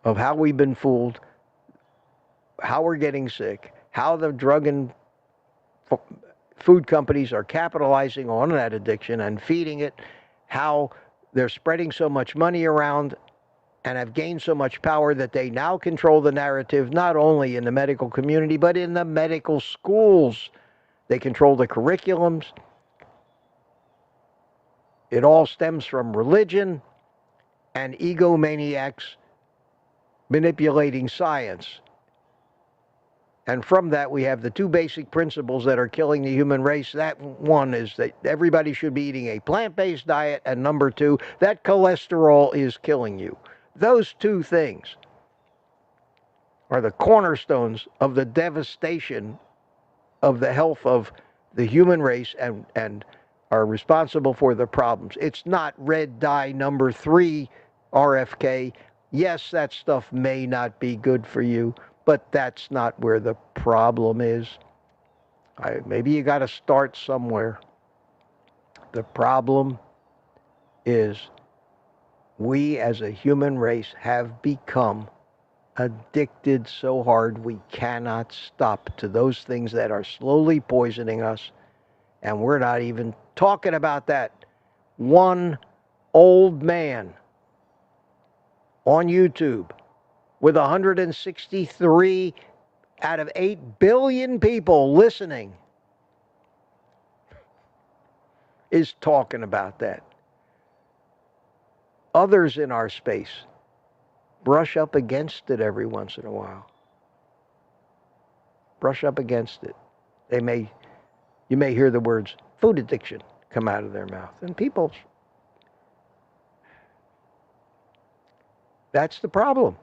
of how we've been fooled, how we're getting sick, how the drug and food companies are capitalizing on that addiction and feeding it, how they're spreading so much money around and have gained so much power that they now control the narrative, not only in the medical community, but in the medical schools. They control the curriculums. It all stems from religion and egomaniacs manipulating science. And from that, we have the two basic principles that are killing the human race. That one is that everybody should be eating a plant-based diet. And number two, that cholesterol is killing you. Those two things are the cornerstones of the devastation of the health of the human race and are responsible for the problems. It's not red dye number 3 RFK. Yes, that stuff may not be good for you, but that's not where the problem is. Maybe you got to start somewhere. The problem is we as a human race have become addicted so hard we cannot stop to those things that are slowly poisoning us. And we're not even talking about that. One old man on YouTube with 163 out of 8 billion people listening is talking about that. Others in our space brush up against it every once in a while. Brush up against it. You may hear the words food addiction come out of their mouth. And people, that's the problem.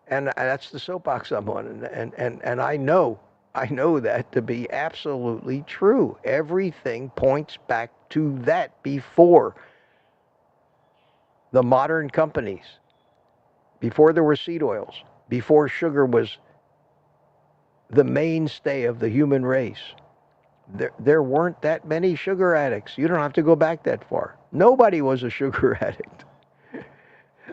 And that's the soapbox I'm on. And I know that to be absolutely true. Everything points back to that before the modern companies, before there were seed oils, before sugar was the mainstay of the human race. There weren't that many sugar addicts. You don't have to go back that far. Nobody was a sugar addict.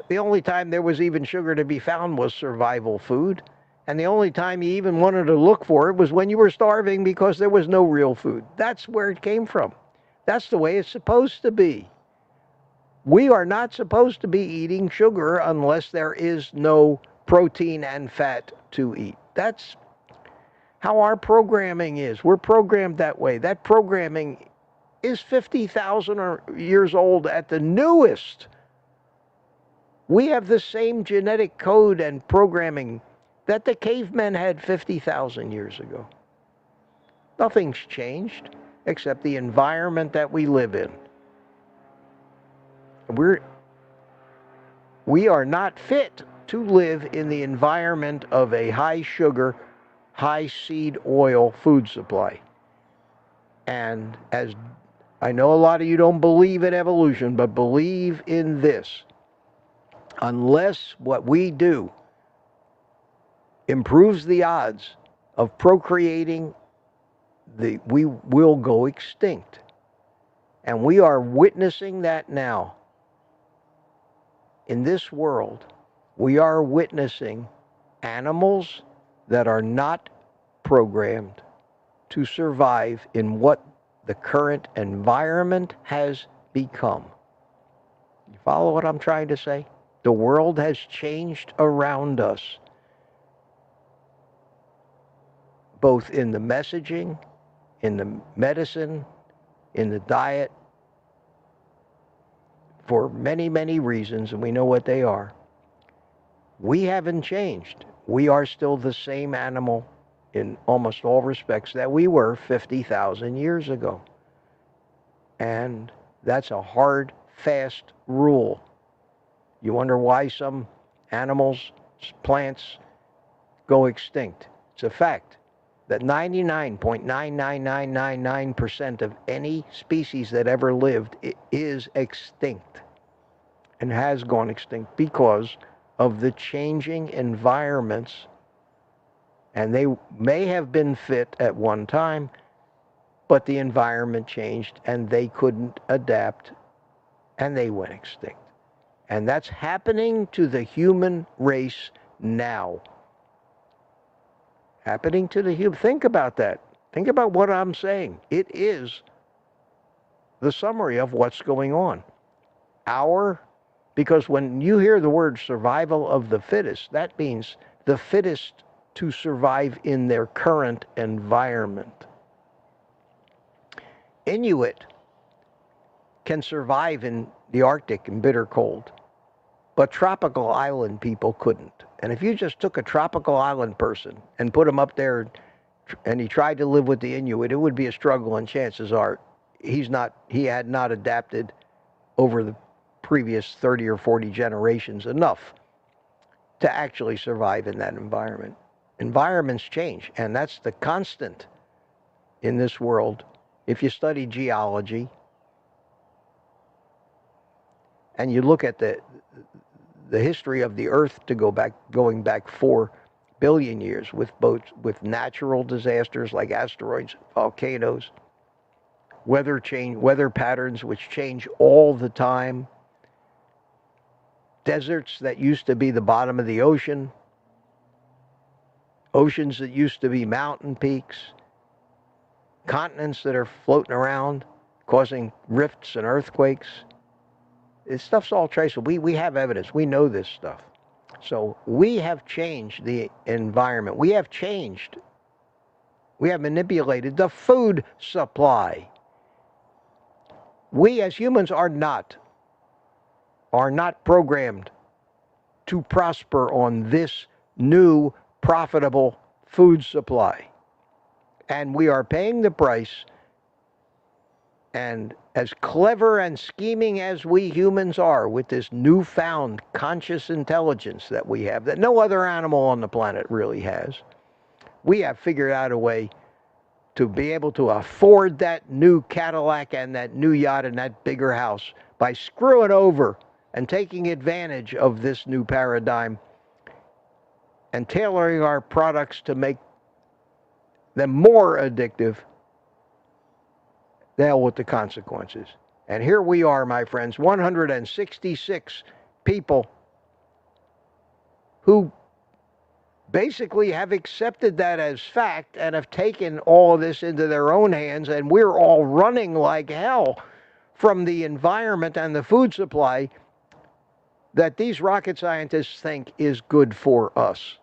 The only time there was even sugar to be found was survival food. And the only time you even wanted to look for it was when you were starving because there was no real food. That's where it came from. That's the way it's supposed to be. We are not supposed to be eating sugar unless there is no protein and fat to eat. That's how our programming is. We're programmed that way. That programming is 50,000 years old at the newest. We have the same genetic code and programming that the cavemen had 50,000 years ago. Nothing's changed except the environment that we live in. We are not fit to live in the environment of a high sugar, high seed oil food supply. And as I know a lot of you don't believe in evolution, but believe in this. Unless what we do improves the odds of procreating, we will go extinct. And we are witnessing that now. In this world, we are witnessing animals that are not programmed to survive in what the current environment has become. You follow what I'm trying to say? The world has changed around us, both in the messaging, in the medicine, in the diet, for many, many reasons, and we know what they are. We haven't changed. We are still the same animal in almost all respects that we were 50,000 years ago. And that's a hard, fast rule. You wonder why some animals, plants, go extinct. It's a fact that 99.99999% of any species that ever lived is extinct and has gone extinct because of the changing environments. And they may have been fit at one time, but the environment changed and they couldn't adapt and they went extinct. And that's happening to the human race now. Happening to the human. Think about that. Think about what I'm saying. It is the summary of what's going on. Because when you hear the word survival of the fittest, that means the fittest to survive in their current environment. Inuit can survive in the Arctic in bitter cold, but tropical island people couldn't. And if you just took a tropical island person and put him up there and he tried to live with the Inuit, it would be a struggle, and chances are he had not adapted over the previous 30 or 40 generations enough to actually survive in that environment. Environments change, and that's the constant in this world. If you study geology and you look at the history of the Earth going back 4 billion years with natural disasters like asteroids, volcanoes, weather patterns which change all the time, deserts that used to be the bottom of the ocean, oceans that used to be mountain peaks, continents that are floating around causing rifts and earthquakes. This stuff's all traceable. We have evidence. We know this stuff. So we have changed the environment. We have manipulated the food supply. We as humans are not programmed to prosper on this new profitable food supply. And we are paying the price. And as clever and scheming as we humans are with this newfound conscious intelligence that we have, that no other animal on the planet really has, we have figured out a way to be able to afford that new Cadillac and that new yacht and that bigger house by screwing over and taking advantage of this new paradigm and tailoring our products to make them more addictive. The hell with the consequences. And here we are, my friends, 166 people who basically have accepted that as fact and have taken all of this into their own hands, and we're all running like hell from the environment and the food supply that these rocket scientists think is good for us.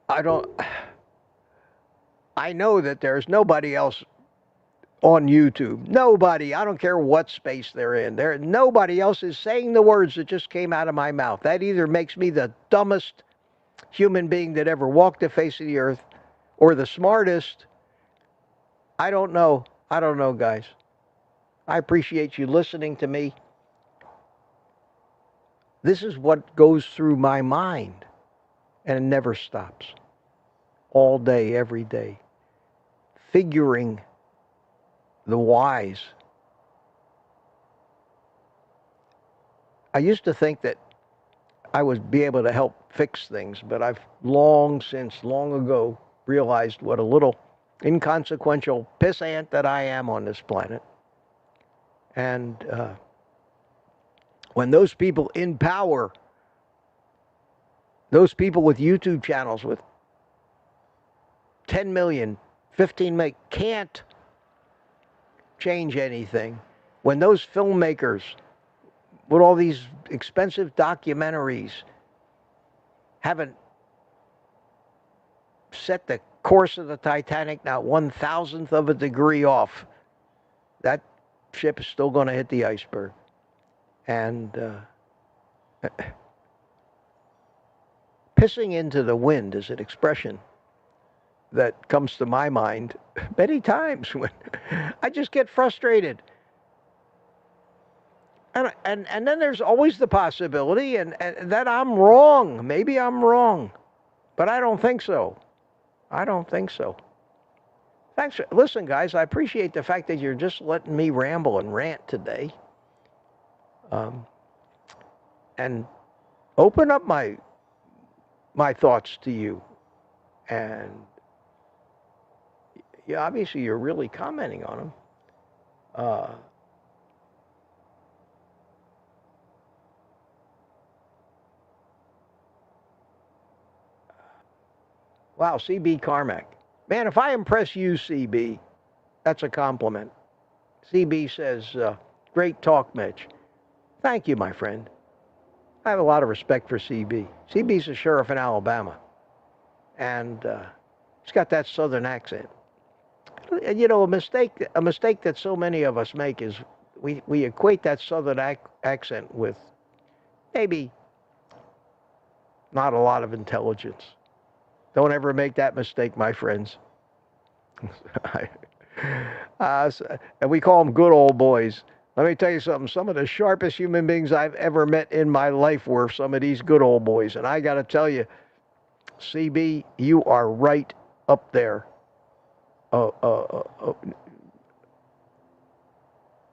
I know that there's nobody else on YouTube. Nobody, I don't care what space they're in. Nobody else is saying the words that just came out of my mouth. That either makes me the dumbest human being that ever walked the face of the earth or the smartest. I don't know. I don't know, guys. I appreciate you listening to me. This is what goes through my mind, and it never stops. All day, every day. Figuring the whys. I used to think that I would be able to help fix things, but I've long ago, realized what a little inconsequential pissant that I am on this planet. And when those people in power Those people with YouTube channels with 10 million, 15 million can't change anything. When those filmmakers with all these expensive documentaries haven't set the course of the Titanic not 1,000th of a degree off, that ship is still going to hit the iceberg. And pissing into the wind is an expression that comes to my mind many times when I just get frustrated. And then there's always the possibility and that I'm wrong. Maybe I'm wrong, but I don't think so. I don't think so. Thanks. Listen, guys, I appreciate the fact that you're just letting me ramble and rant today. And open up my thoughts to you. And yeah, obviously you're really commenting on them. Wow, CB Carmack. Man, if I impress you, CB, that's a compliment. CB says, great talk, Mitch. Thank you, my friend. I have a lot of respect for CB. CB's a sheriff in Alabama. And he's got that southern accent. You know, a mistake that so many of us make is we equate that southern accent with maybe not a lot of intelligence. Don't ever make that mistake, my friends. And we call them good old boys. Let me tell you something. Some of the sharpest human beings I've ever met in my life were some of these good old boys. And I got to tell you, CB, you are right up there.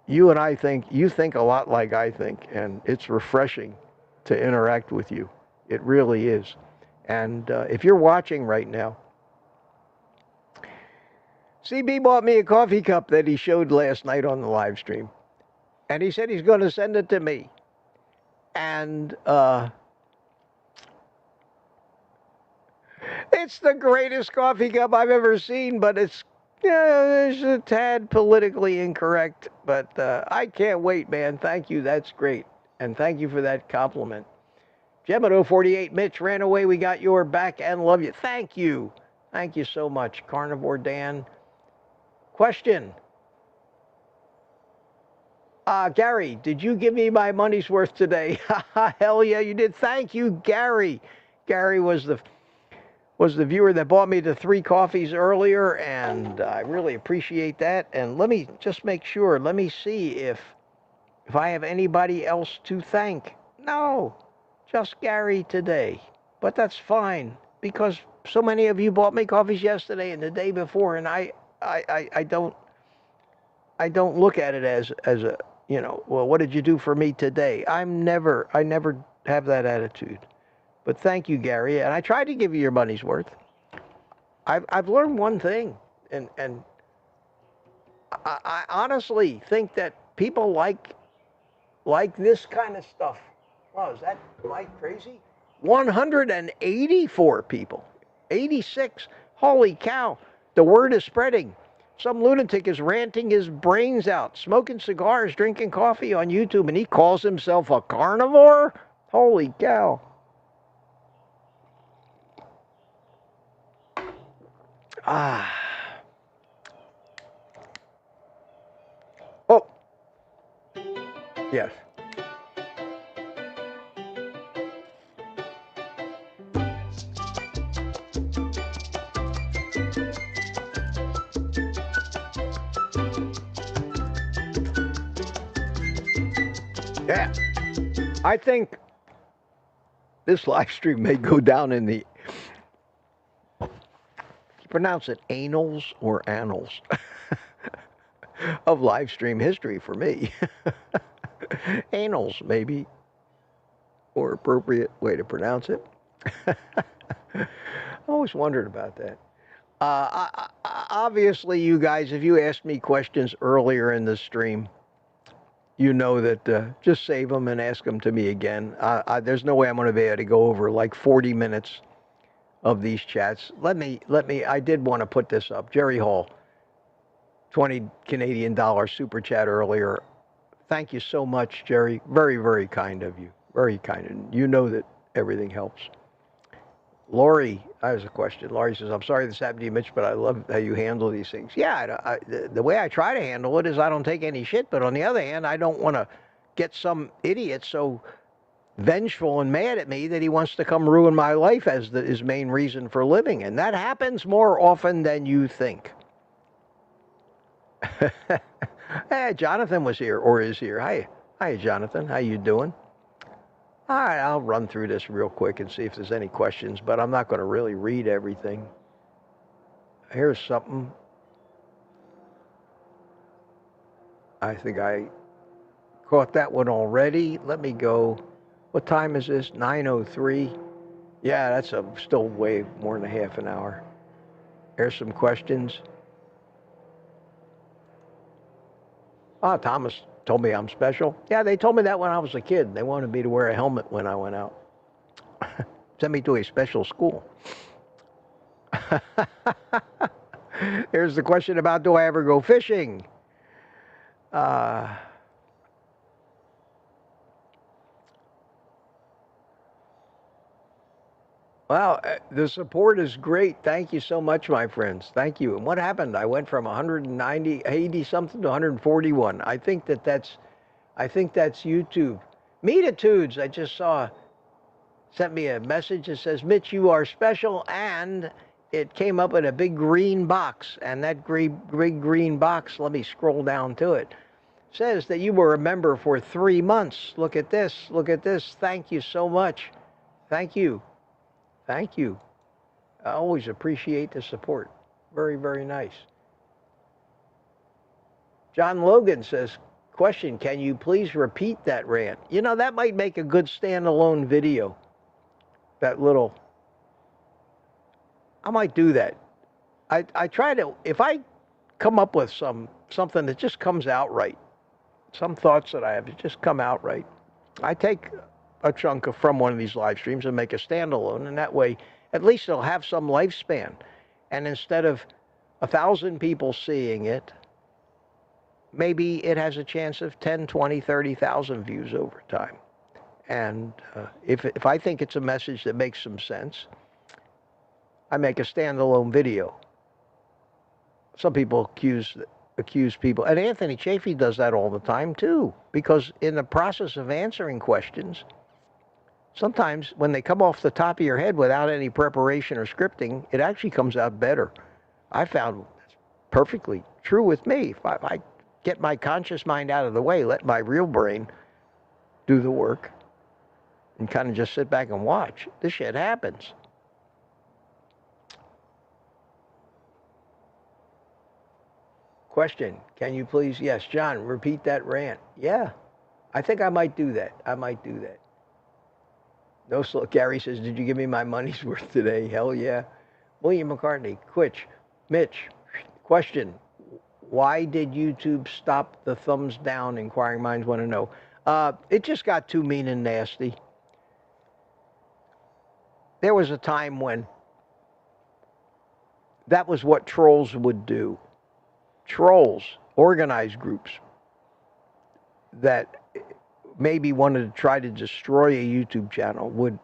You and you think a lot like I think, and it's refreshing to interact with you. It really is. And if you're watching right now, CB bought me a coffee cup that he showed last night on the live stream. And he said he's going to send it to me. And it's the greatest coffee cup I've ever seen, but it's a tad politically incorrect. But I can't wait, man. Thank you. That's great. And thank you for that compliment. Gemino 48 Mitch ran away. We got your back and love you. Thank you. Thank you so much. Carnivore Dan. Question. Gary, did you give me my money's worth today? Hell yeah, you did. Thank you, Gary. Gary was the viewer that bought me the 3 coffees earlier, and I really appreciate that. And let me just make sure. Let me see if I have anybody else to thank. No. Just Gary today, but that's fine because so many of you bought me coffees yesterday and the day before, and I don't look at it as a well, what did you do for me today? I never have that attitude. But thank you, Gary, and I tried to give you your money's worth. I've learned one thing, and I honestly think that people like this kind of stuff. Wow, is that like crazy? 184 people. 86. Holy cow. The word is spreading. Some lunatic is ranting his brains out, smoking cigars, drinking coffee on YouTube, and he calls himself a carnivore? Holy cow. Oh. Yes. Yeah, I think this live stream may go down in the, you pronounce it anals or annals of live stream history for me. Anals, maybe, more appropriate way to pronounce it. I always wondered about that. Obviously, you guys, if you asked me questions earlier in the stream, you know that just save them and ask them to me again. There's no way I'm going to be able to go over like 40 minutes of these chats. I did want to put this up. Jerry Hall, 20 Canadian dollar super chat earlier. Thank you so much, Jerry. Very, very kind of you. Very kind. And you know that everything helps. Lori, I have a question. Lori says, I'm sorry this happened to you, Mitch, but I love how you handle these things. Yeah, the way I try to handle it is I don't take any shit, but on the other hand, I don't want to get some idiot so vengeful and mad at me that he wants to come ruin my life as his main reason for living. And that happens more often than you think. Hey, Jonathan was here, or is here. Hi, Jonathan. How you doing? All right, I'll run through this real quick and see if there's any questions, but I'm not going to really read everything. Here's something. I think I caught that one already. Let me go. What time is this? 9:03. Yeah, that's still way more than a half an hour. Here's some questions. Thomas told me I'm special. Yeah, they told me that when I was a kid. They wanted me to wear a helmet when I went out. Sent me to a special school. Here's the question about, do I ever go fishing? Well, the support is great. Thank you so much, my friends. Thank you. And what happened? I went from 80 something to 141. I think that's YouTube. Meetup, I just saw, sent me a message that says, Mitch, you are special, and it came up in a big green box, and that big green box, let me scroll down to it, says that you were a member for 3 months. Look at this. Look at this. Thank you so much. Thank you. Thank you. I always appreciate the support. Very, very nice. John Logan says, question, can you please repeat that rant? You know, that might make a good standalone video. That little, I might do that. I try to, if I come up with something that just comes out right, some thoughts that I have that just come out right, I take a chunk from one of these live streams and make a standalone, and that way at least it'll have some lifespan. And instead of 1,000 people seeing it, maybe it has a chance of 10, 20, 30,000 views over time. And if I think it's a message that makes some sense, I make a standalone video. Some people accuse people, and Anthony Chafee does that all the time too, because in the process of answering questions, sometimes when they come off the top of your head without any preparation or scripting, it actually comes out better. I found that's perfectly true with me. If I get my conscious mind out of the way, let my real brain do the work, and kind of just sit back and watch, this shit happens. Question, can you please, yes, John, repeat that rant? Yeah, I think I might do that. I might do that. No, Gary says, did you give me my money's worth today? Hell yeah. William McCartney, Mitch, question, why did YouTube stop the thumbs down? Inquiring minds want to know. It just got too mean and nasty. There was a time when that was what trolls would do. Trolls, organized groups that maybe wanted to try to destroy a YouTube channel would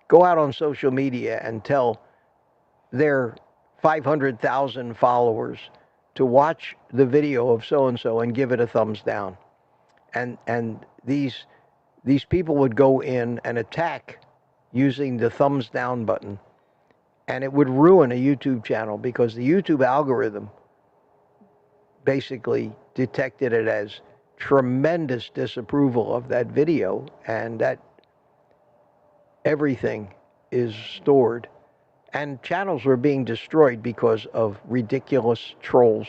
go out on social media and tell their 500,000 followers to watch the video of so-and-so and give it a thumbs down. And these people would go in and attack using the thumbs down button, and it would ruin a YouTube channel because the YouTube algorithm basically detected it as tremendous disapproval of that video, and that everything is stored. And channels were being destroyed because of ridiculous trolls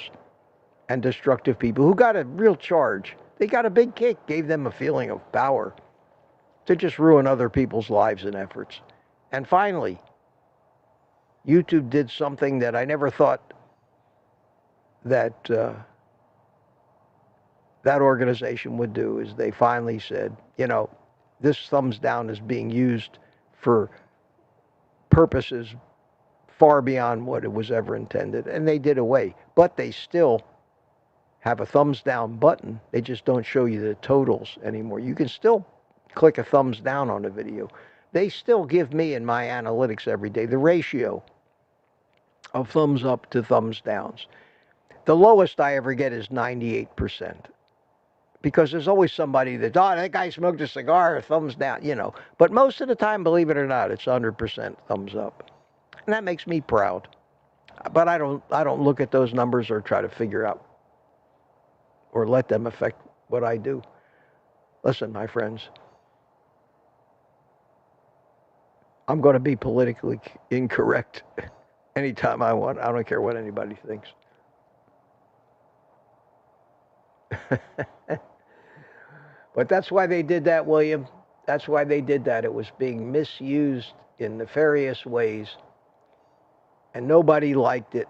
and destructive people who got a real charge. They got a big kick, gave them a feeling of power to just ruin other people's lives and efforts. And finally, YouTube did something that I never thought that that organization would do is they finally said, you know, this thumbs down is being used for purposes far beyond what it was ever intended, and they did away. But they still have a thumbs down button. They just don't show you the totals anymore. You can still click a thumbs down on a video. They still give me in my analytics every day the ratio of thumbs up to thumbs downs. The lowest I ever get is 98%. Because there's always somebody that, oh, that guy smoked a cigar, thumbs down, you know. But most of the time, believe it or not, it's 100% thumbs up. And that makes me proud. But I don't look at those numbers or try to figure out or let them affect what I do. Listen, my friends, I'm going to be politically incorrect anytime I want. I don't care what anybody thinks. But that's why they did that, William. That's why they did that. It was being misused in nefarious ways, and nobody liked it.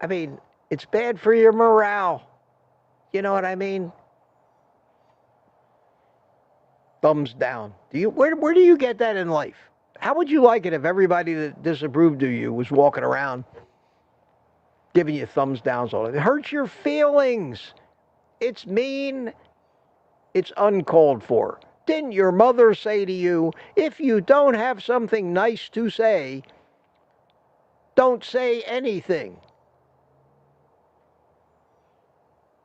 I mean, it's bad for your morale. You know what I mean? Thumbs down. Where do you get that in life? How would you like it if everybody that disapproved of you was walking around giving you thumbs downs all the time? It hurts your feelings. It's mean. It's uncalled for. Didn't your mother say to you, if you don't have something nice to say, don't say anything?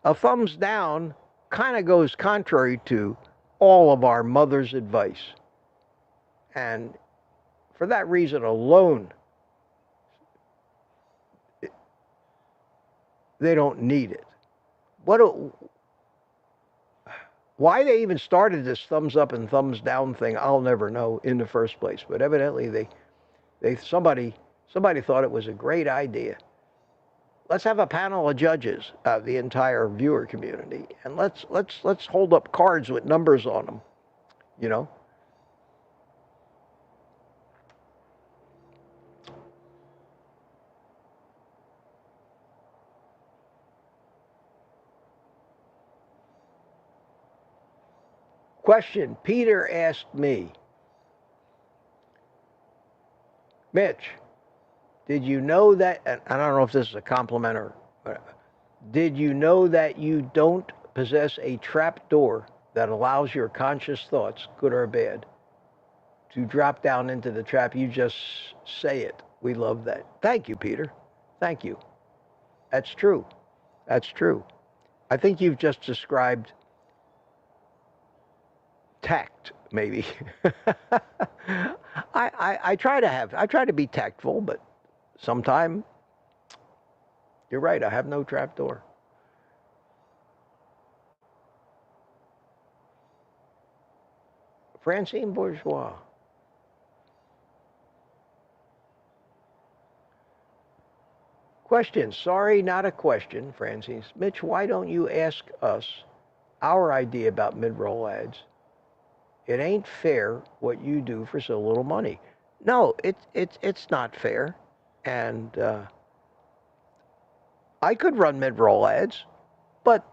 A thumbs down kind of goes contrary to all of our mother's advice. And for that reason alone, they don't need it. Why they even started this thumbs up and thumbs down thing, I'll never know in the first place. But evidently somebody thought it was a great idea. Let's have a panel of judges, the entire viewer community, and let's hold up cards with numbers on them, you know. Question, Peter asked me, Mitch, did you know that, and I don't know if this is a compliment or, did you know that you don't possess a trap door that allows your conscious thoughts, good or bad, to drop down into the trap? You just say it. We love that. Thank you, Peter. Thank you. That's true. That's true. I think you've just described tact, maybe. I try to be tactful, but sometimes you're right. I have no trap door. Francine Bourgeois. Question. Sorry, not a question, Francine. Mitch, why don't you ask us our idea about mid-roll ads? It ain't fair what you do for so little money. No, it's not fair. And I could run mid-roll ads, but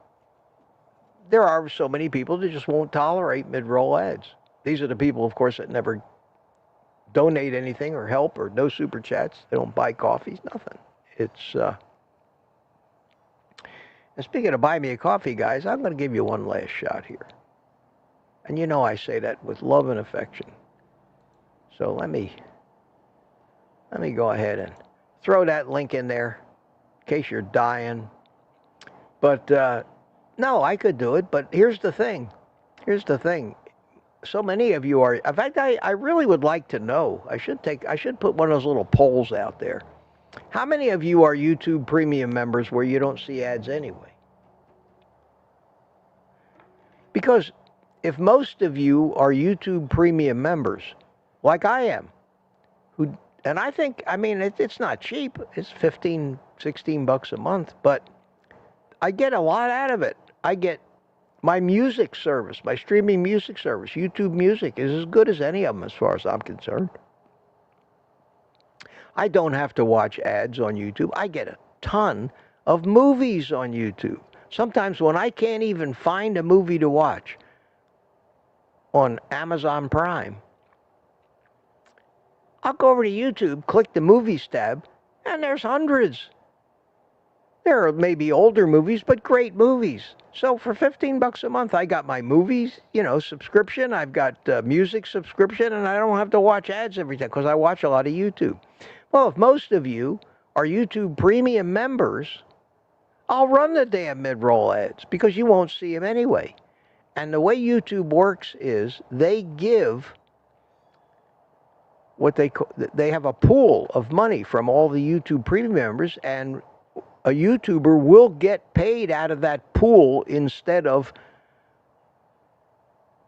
there are so many people that just won't tolerate mid-roll ads. These are the people, of course, that never donate anything or help or no super chats. They don't buy coffees, nothing. It's, and speaking of buy me a coffee, guys, I'm going to give you one last shot here. And you know I say that with love and affection. So let me go ahead and throw that link in there in case you're dying. But no, I could do it. But here's the thing. Here's the thing. So many of you are. In fact, I really would like to know. I should put one of those little polls out there. How many of you are YouTube Premium members where you don't see ads anyway? Because if most of you are YouTube Premium members, like I am, and I think, I mean, it's not cheap. It's 15, 16 bucks a month, but I get a lot out of it. I get my music service, my streaming music service. YouTube Music is as good as any of them as far as I'm concerned. I don't have to watch ads on YouTube. I get a ton of movies on YouTube. Sometimes when I can't even find a movie to watch on Amazon Prime, I'll go over to YouTube, click the movies tab, and there's hundreds. There are maybe older movies, but great movies. So for $15 a month, I got my movies, subscription. I've got music subscription, and I don't have to watch ads every time because I watch a lot of YouTube. Well, if most of you are YouTube Premium members, I'll run the damn mid-roll ads because you won't see them anyway. And the way YouTube works is they give they have a pool of money from all the YouTube Premium members, and a YouTuber will get paid out of that pool instead of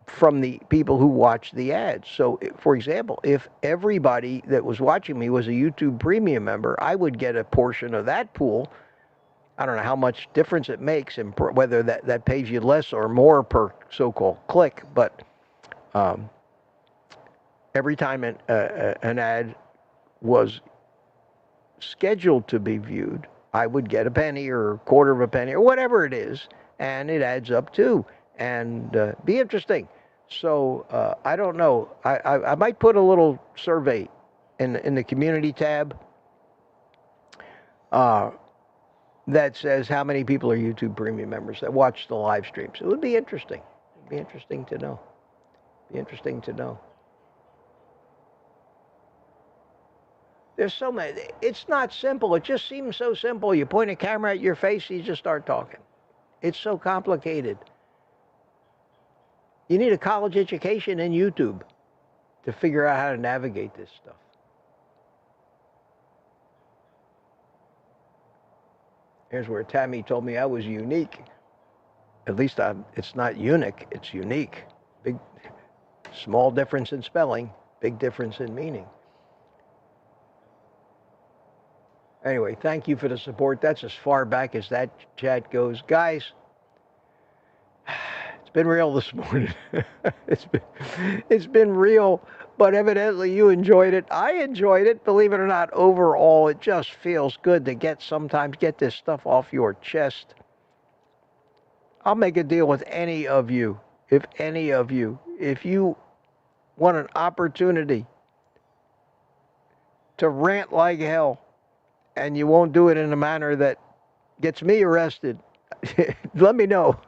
from the people who watch the ads. So, for example, if everybody that was watching me was a YouTube Premium member, I would get a portion of that pool. I don't know how much difference it makes and whether that pays you less or more per so-called click, but every time an ad was scheduled to be viewed, I would get a penny or a quarter of a penny or whatever it is, and it adds up too, and be interesting. So I don't know. I might put a little survey in the community tab that says how many people are YouTube Premium members that watch the live streams. It would be interesting. It'd be interesting to know. Be interesting to know. There's so many. It's not simple. It just seems so simple. You point a camera at your face, you just start talking. It's so complicated. You need a college education in YouTube to figure out how to navigate this stuff. Here's where Tammy told me I was unique. At least it's not unique, it's unique. Big, small difference in spelling, big difference in meaning. Anyway, thank you for the support. That's as far back as that chat goes. Guys, it's been real this morning. It's been real, but evidently you enjoyed it. I enjoyed it. Believe it or not, overall, it just feels good to sometimes get this stuff off your chest. I'll make a deal with any of you. If you want an opportunity to rant like hell, and you won't do it in a manner that gets me arrested, let me know.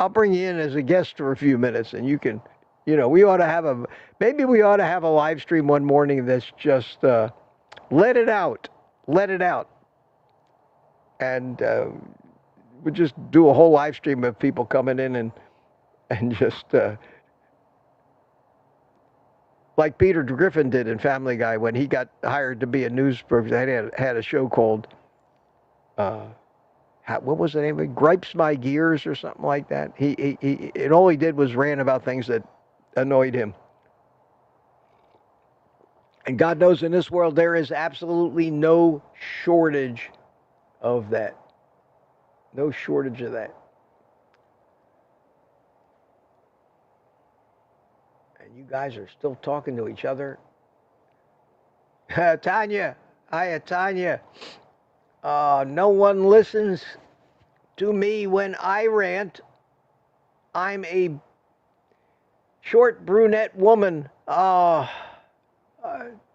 I'll bring you in as a guest for a few minutes, and you can, we ought to have maybe we ought to have a live stream one morning that's just, let it out. And we'll just do a whole live stream of people coming in and just, like Peter Griffin did in Family Guy when he got hired to be a news person. Had a show called, what was the name of it? Gripes My Gears or something like that. And all he did was rant about things that annoyed him. And God knows in this world there is absolutely no shortage of that. No shortage of that. You guys are still talking to each other. Tanya. Hiya, Tanya. No one listens to me when I rant. I'm a short brunette woman. Oh,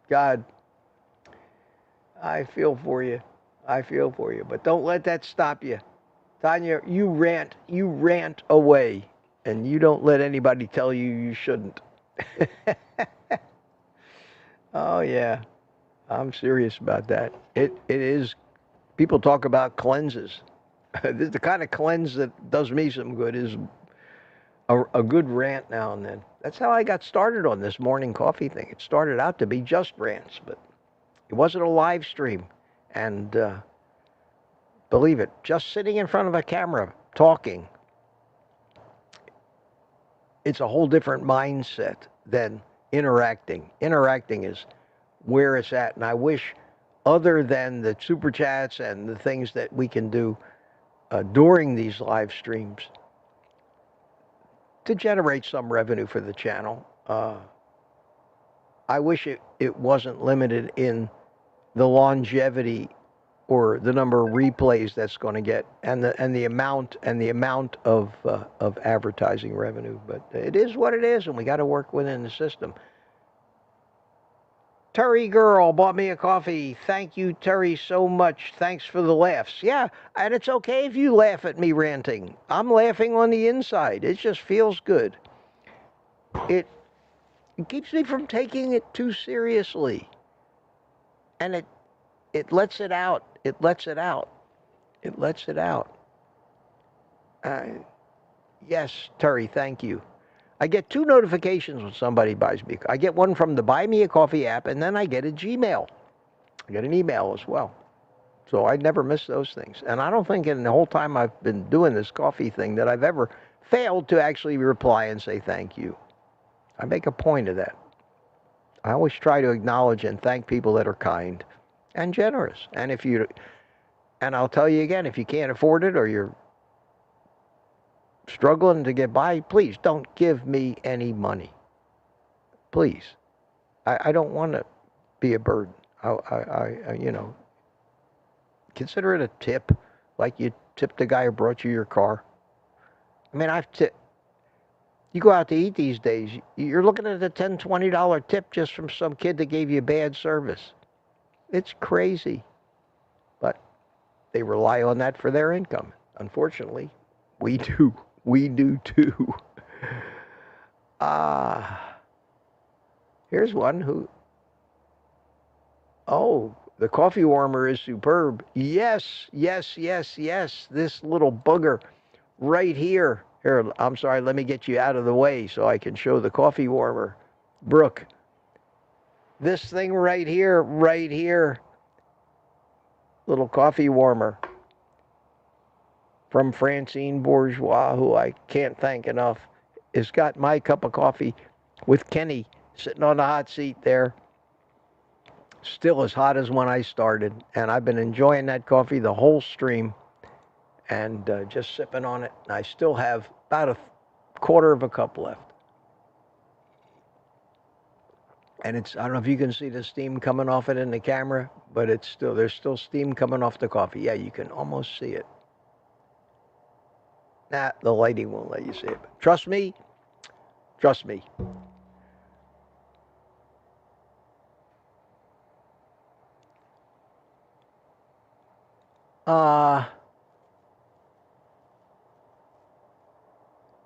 God. I feel for you. But don't let that stop you. Tanya, you rant away. And you don't let anybody tell you shouldn't. Oh yeah, I'm serious about that. It is. People talk about cleanses. The kind of cleanse that does me some good is a good rant now and then. That's how I got started on this morning coffee thing. It started out to be just rants, but it wasn't a live stream. And believe it, just sitting in front of a camera talking, it's a whole different mindset than interacting. Interacting is where it's at. And I wish, other than the super chats and the things that we can do during these live streams to generate some revenue for the channel, I wish it wasn't limited in the longevity or the number of replays that's going to get, and the amount of advertising revenue. But it is what it is, and we got to work within the system. Terry Girl bought me a coffee. Thank you, Terry, so much. Thanks for the laughs. Yeah, and it's okay if you laugh at me ranting. I'm laughing on the inside. It just feels good. It keeps me from taking it too seriously. And it lets it out. It lets it out. It lets it out. Yes, Terry, thank you. I get 2 notifications when somebody buys me. I get one from the Buy Me a Coffee app, and then I get a Gmail. I get an email as well. So I never miss those things. And I don't think in the whole time I've been doing this coffee thing that I've ever failed to actually reply and say thank you. I make a point of that. I always try to acknowledge and thank people that are kind and generous. And I'll tell you again, if you can't afford it or you're struggling to get by, please don't give me any money. Please. I don't want to be a burden. I consider it a tip, like you tipped the guy who brought you your car. I mean, you go out to eat these days, you're looking at a $10, $20 tip just from some kid that gave you bad service. It's crazy. But they rely on that for their income. Unfortunately, we do. We do too. Here's one who, the coffee warmer is superb. Yes, yes, yes, yes. This little booger right here. Here, I'm sorry, let me get you out of the way so I can show the coffee warmer. Brooke, this thing right here, little coffee warmer from Francine Bourgeois, who I can't thank enough, has got my cup of coffee with Kenny sitting on the hot seat there. Still as hot as when I started. And I've been enjoying that coffee the whole stream and just sipping on it. I still have about a quarter of a cup left. And I don't know if you can see the steam coming off it in the camera, but there's still steam coming off the coffee. Yeah, you can almost see it. Nah, the lighting won't let you see it. But trust me. Trust me.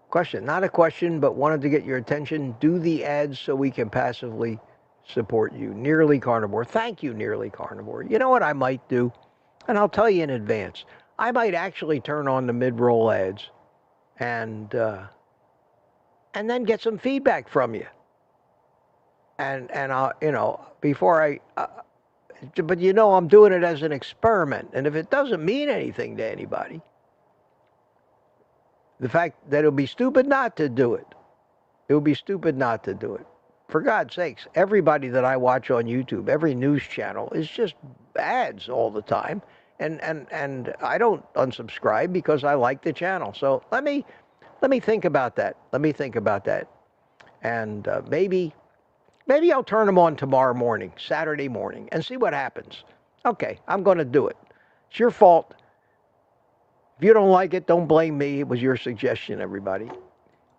Question. Not a question, but wanted to get your attention. Do the ads so we can passively support you. Nearly Carnivore. Thank you, Nearly Carnivore. You know what I might do? And I'll tell you in advance. I might actually turn on the mid-roll ads and then get some feedback from you. And I'll, before but I'm doing it as an experiment. And if it doesn't mean anything to anybody, the fact that it would be stupid not to do it. It would be stupid not to do it. For God's sakes, everybody that I watch on YouTube, every news channel, is just ads all the time. And I don't unsubscribe because I like the channel. So let me think about that. Let me think about that. And maybe I'll turn them on tomorrow morning, Saturday morning, and see what happens. Okay, I'm going to do it. It's your fault. If you don't like it, don't blame me. It was your suggestion, everybody.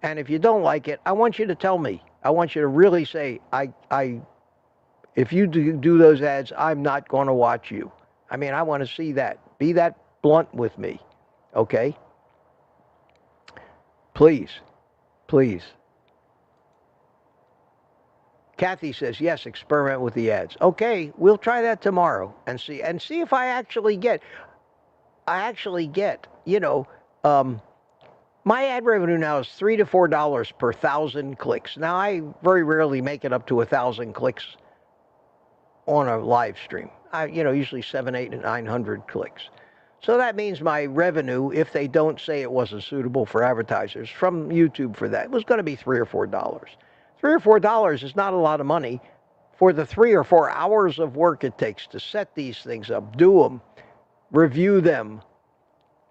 And if you don't like it, I want you to tell me. I want you to really say, if you do those ads, I'm not going to watch you. I mean, I want to see that. Be that blunt with me, okay? Please, please. Kathy says, yes, experiment with the ads. Okay, we'll try that tomorrow and see if I actually get, my ad revenue now is $3 to $4 per 1,000 clicks. Now, I very rarely make it up to 1,000 clicks on a live stream. Usually 700, 800, and 900 clicks. So that means my revenue, if they don't say it wasn't suitable for advertisers from YouTube for that, was going to be $3 or $4. $3 or $4 is not a lot of money for the 3 or 4 hours of work it takes to set these things up, do them, review them,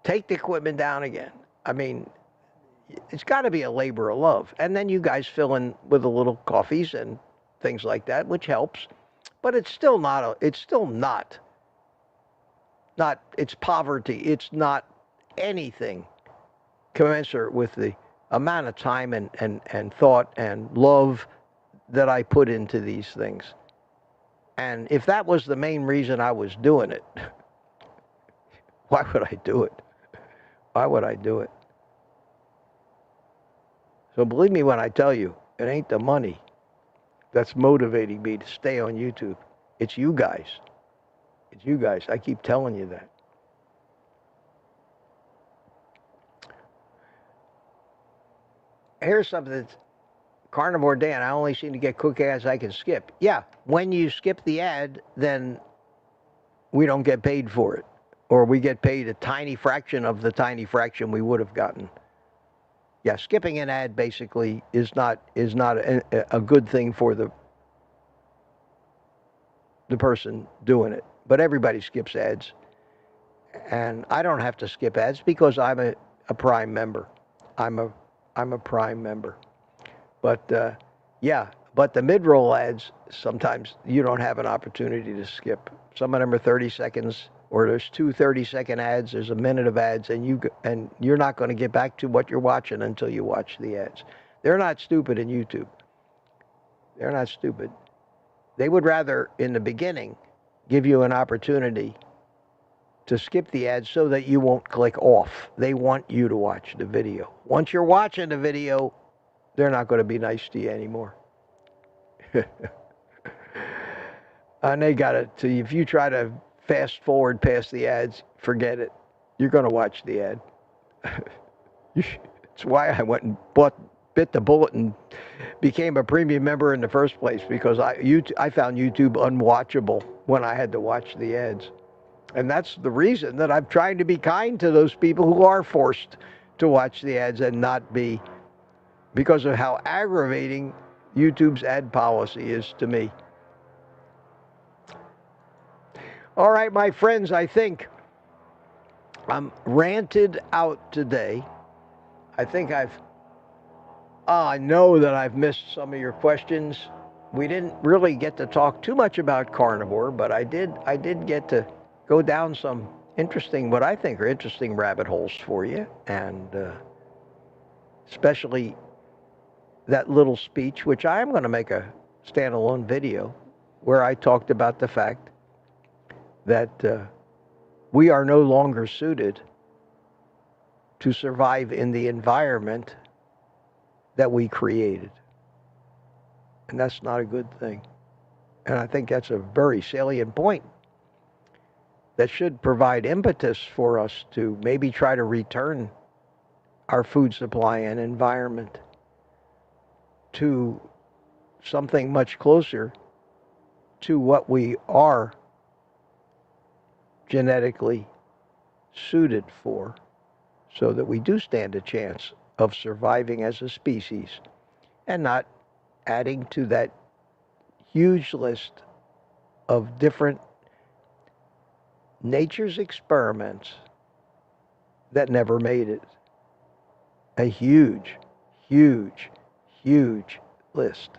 take the equipment down again. I mean, it's got to be a labor of love. And then you guys fill in with a little coffees and things like that, which helps. But it's still not it's poverty. It's not anything commensurate with the amount of time and thought and love that I put into these things. And if that was the main reason I was doing it, why would I do it? Why would I do it? So believe me when I tell you, it ain't the money that's motivating me to stay on YouTube. It's you guys. It's you guys. I keep telling you that. Here's something that's Carnivore Dan, I only seem to get quick ads I can skip. Yeah, when you skip the ad, then we don't get paid for it. Or we get paid a tiny fraction of the tiny fraction we would have gotten. Yeah, skipping an ad basically is not a good thing for the person doing it. But everybody skips ads. And I don't have to skip ads because I'm a Prime member. I'm a Prime member. But yeah, but the mid-roll ads, sometimes you don't have an opportunity to skip. Some of them are 30 seconds, or there's 2 30-second ads, there's a minute of ads, and you're not going to get back to what you're watching until you watch the ads. They're not stupid in YouTube. They're not stupid. They would rather, in the beginning, give you an opportunity to skip the ads so that you won't click off. They want you to watch the video. Once you're watching the video, they're not going to be nice to you anymore. And they got it. So if you try to fast forward past the ads, forget it. You're going to watch the ad. It's why I went and bit the bullet and became a premium member in the first place, because I found YouTube unwatchable when I had to watch the ads. And that's the reason that I'm trying to be kind to those people who are forced to watch the ads and not be, because of how aggravating YouTube's ad policy is to me. All right, my friends, I think I'm ranted out today. I think I know that I've missed some of your questions. We didn't really get to talk too much about carnivore, but I did get to go down some interesting, what I think are interesting rabbit holes for you, and especially that little speech, which I am going to make a standalone video, where I talked about the fact that we are no longer suited to survive in the environment that we created. And that's not a good thing. And I think that's a very salient point that should provide impetus for us to maybe try to return our food supply and environment to something much closer to what we are genetically suited for, so that we do stand a chance of surviving as a species and not adding to that huge list of different nature's experiments that never made it. A huge, huge, huge list.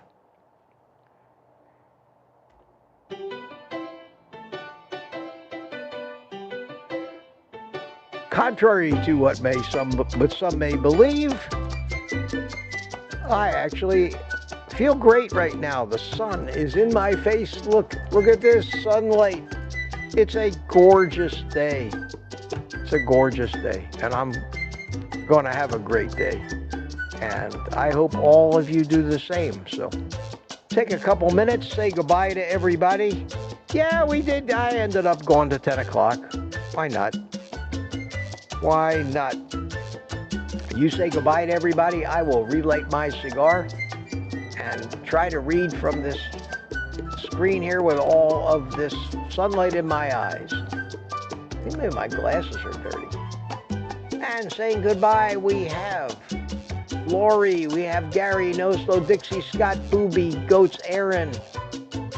Contrary to what some may believe, I actually feel great right now. The sun is in my face. Look at this sunlight. It's a gorgeous day. It's a gorgeous day, and I'm going to have a great day. And I hope all of you do the same. So take a couple minutes, say goodbye to everybody. Yeah, we did. I ended up going to 10 o'clock. Why not? Why not? You say goodbye to everybody. I will relight my cigar and try to read from this screen here with all of this sunlight in my eyes. I think maybe my glasses are dirty. And saying goodbye, we have Lori, we have Gary, Noslo, Dixie, Scott, Booby, Goats, Aaron,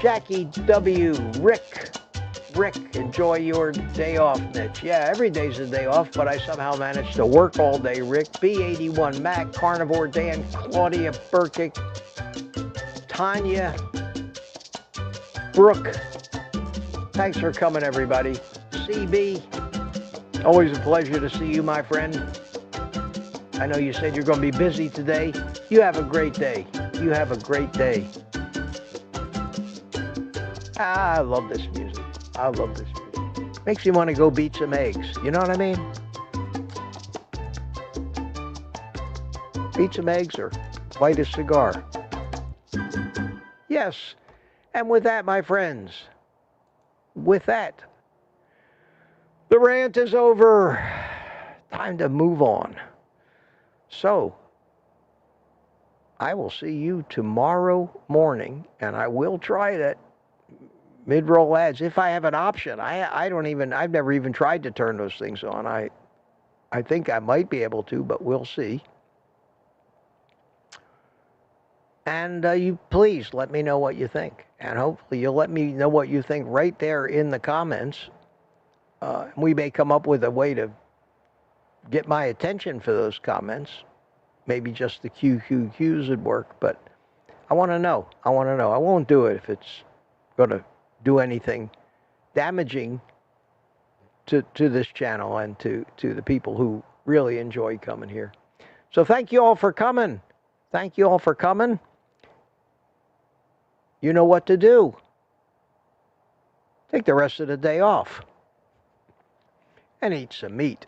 Jackie W, Rick, enjoy your day off, Mitch. Yeah, every day's a day off, but I somehow managed to work all day. Rick, B81, Mac, Carnivore, Dan, Claudia, Burkick, Tanya, Brooke. Thanks for coming, everybody. CB. Always a pleasure to see you, my friend. I know you said you're going to be busy today. You have a great day. You have a great day. I love this music. I love this music. Makes you want to go beat some eggs. You know what I mean? Beat some eggs or light a cigar. Yes. And with that, my friends, with that, the rant is over. Time to move on. So, I will see you tomorrow morning, and I will try that mid-roll ads if I have an option. I've never even tried to turn those things on. I think I might be able to, but we'll see. And you please let me know what you think. And hopefully you'll let me know what you think right there in the comments. We may come up with a way to get my attention for those comments. Maybe just the QQQs would work, but I want to know. I want to know. I won't do it if it's going to do anything damaging to this channel and to the people who really enjoy coming here. So thank you all for coming. Thank you all for coming. You know what to do. Take the rest of the day off and eat some meat.